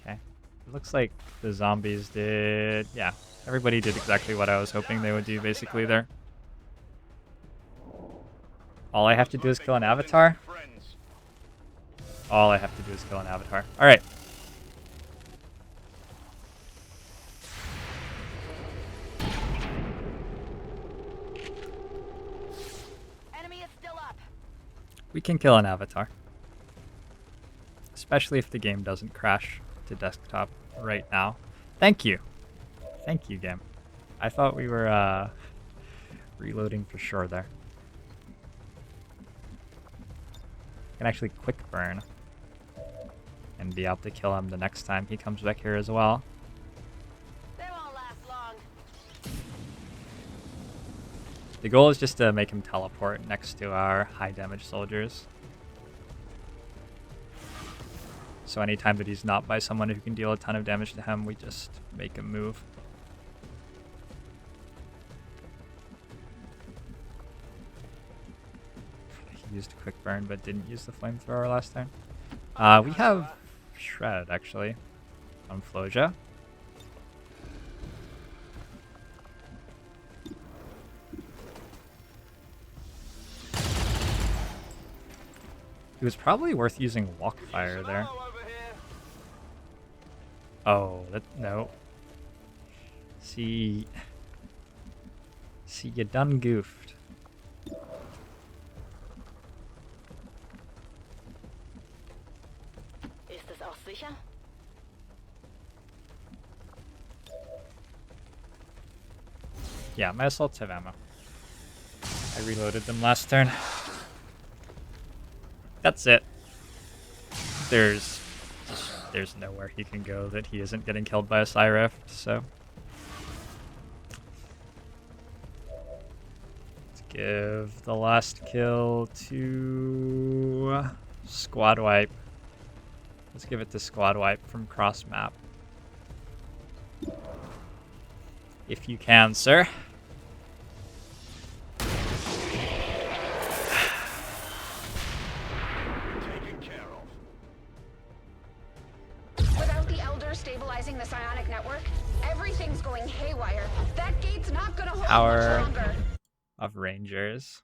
Okay. It looks like the zombies did... Yeah, everybody did exactly what I was hoping they would do basically there. All I have to do is kill an avatar? Friends. All I have to do is kill an avatar. Alright. Enemy is still up. We can kill an avatar. Especially if the game doesn't crash to desktop right now. Thank you. Thank you, game. I thought we were reloading for sure there. Can actually quick burn and be able to kill him the next time he comes back here as well. They won't last long. The goal is just to make him teleport next to our high damage soldiers. So anytime that he's not by someone who can deal a ton of damage to him, we just make him move. He used a quick burn but didn't use the flamethrower last turn. We have Shred actually on Floja. It was probably worth using Walk Fire there. Oh, no. See, you done goofed. Ist das auch sicher? Yeah, my assaults have ammo. I reloaded them last turn. That's it. There's nowhere he can go that he isn't getting killed by a Psy Rift, so. Let's give the last kill to Squad Wipe. Let's give it to Squad Wipe from Cross Map. If you can, sir. Without the Elder stabilizing the psionic network, everything's going haywire. That gate's not gonna hold Power much longer. of Rangers.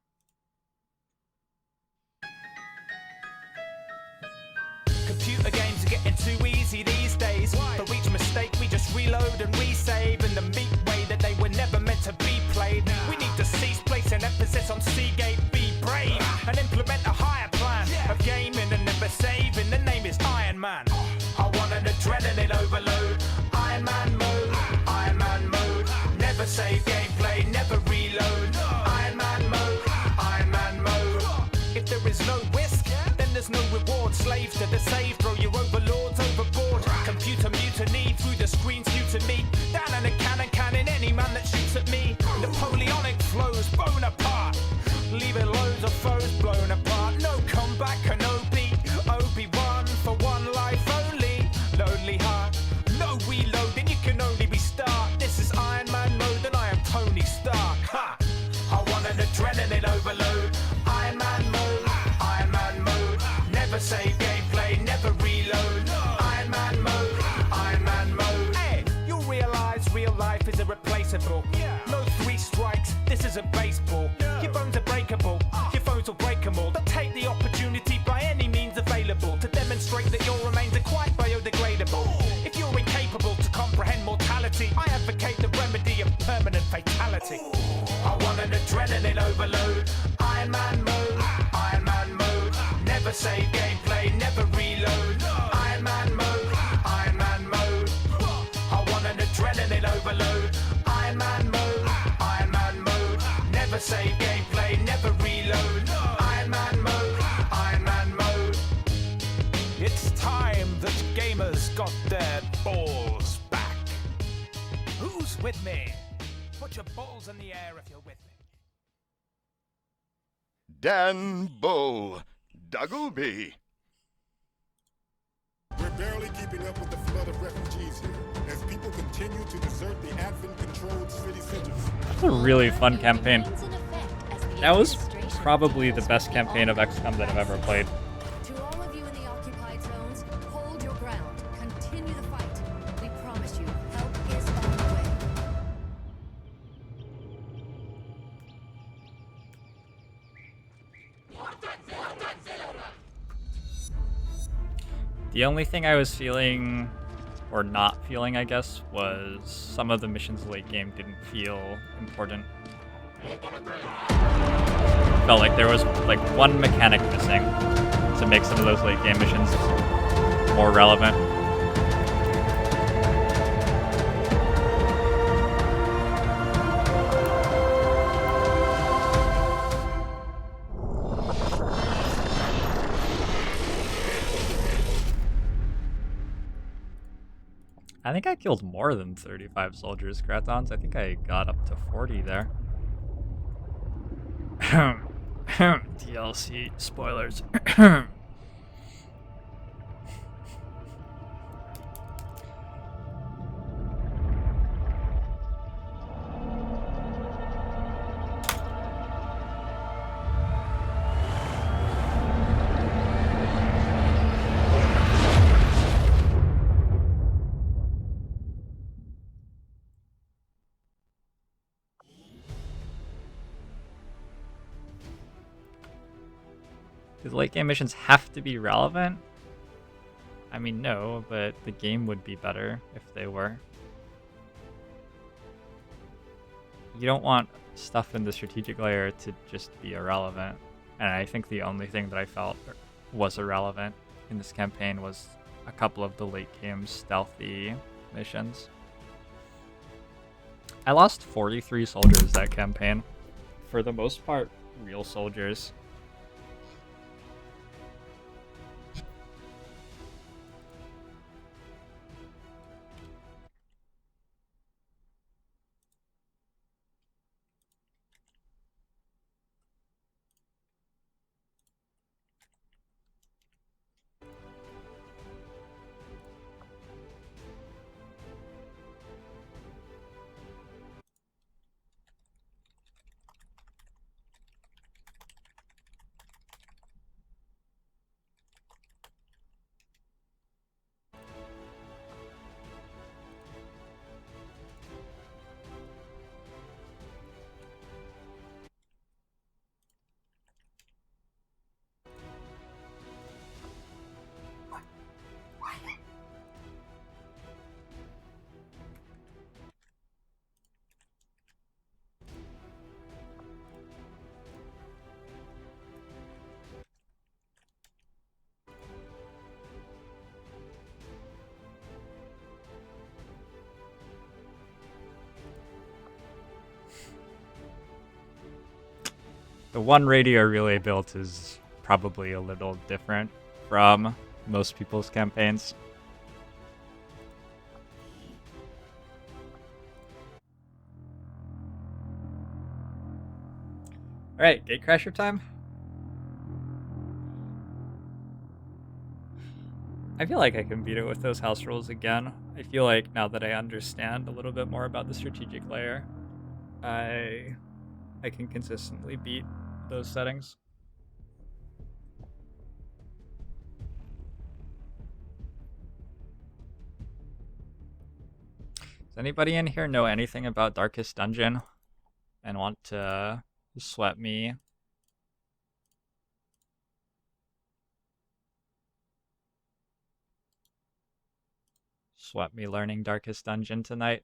Computer games are getting too easy these days. For each mistake we just reload and resave in the meat way that they were never meant to be played. We need to cease placing emphasis on Seagate, be brave, and implement a higher plan of gaming and never saving. The name is Iron Man. I want an adrenaline overload. Iron Man mode, Iron Man mode. save gameplay, never reload. Iron Man mode, Iron Man mode. If there is no risk, then there's no reward. Slave to the save, throw your overlords overboard. Computer mutiny, through the screens you to me. Down in a cannon, any man that shoots at me. Napoleonic flows, Bonaparte. Leaving loads of foes blown apart. No comeback, Kenobi, Obi-Wan for one life only. Lonely heart, no reloading, you can only restart. This is Iron Man mode and I am Tony Stark. Ha! I want an adrenaline overload. Iron Man mode, Iron Man mode. Never save gameplay, never reload. Iron Man mode, Iron Man mode. Hey, you'll realize real life is irreplaceable. No 3 strikes, this isn't baseball. Your bones are breakable, your phones will break them all. But take the opportunity by any means available to demonstrate that your remains are quite biodegradable. If you're incapable to comprehend mortality, I advocate the remedy of permanent fatality. I want an adrenaline overload. Iron Man mode, Iron Man mode. Never save gameplay, never reload. Iron Man mode, Iron Man mode. I want an adrenaline overload. Iron Man mode, Iron Man mode. Never save gameplay, never reload. Iron Man mode, Iron Man mode. It's time that gamers got their balls back. Who's with me? Put your balls in the air if you're with me. Dan Bull, Duggleby. We're barely keeping up with the flood of refugees here, as people continue to desert the Advent-controlled city centers. That's a really fun campaign. That was probably the best campaign of XCOM that I've ever played. To all of you in the occupied zones, hold your ground. Continue the fight. We promise you, help is on the way. The only thing I was feeling, or not feeling, I guess, was some of the missions late game didn't feel important. Felt like there was like one mechanic missing to make some of those late game missions more relevant. I think I killed more than 35 soldiers, Gratons. I think I got up to 40 there. DLC spoilers. Do the late game missions have to be relevant? I mean, no, but the game would be better if they were. You don't want stuff in the strategic layer to just be irrelevant. And I think the only thing that I felt was irrelevant in this campaign was a couple of the late game stealthy missions. I lost 43 soldiers that campaign. For the most part, real soldiers. The one radio relay built is probably a little different from most people's campaigns. Alright, Gatecrasher time? I feel like I can beat it with those house rules again. I feel like now that I understand a little bit more about the strategic layer, I can consistently beat those settings. Does anybody in here know anything about Darkest Dungeon and want to sweat me? Sweat me learning Darkest Dungeon tonight?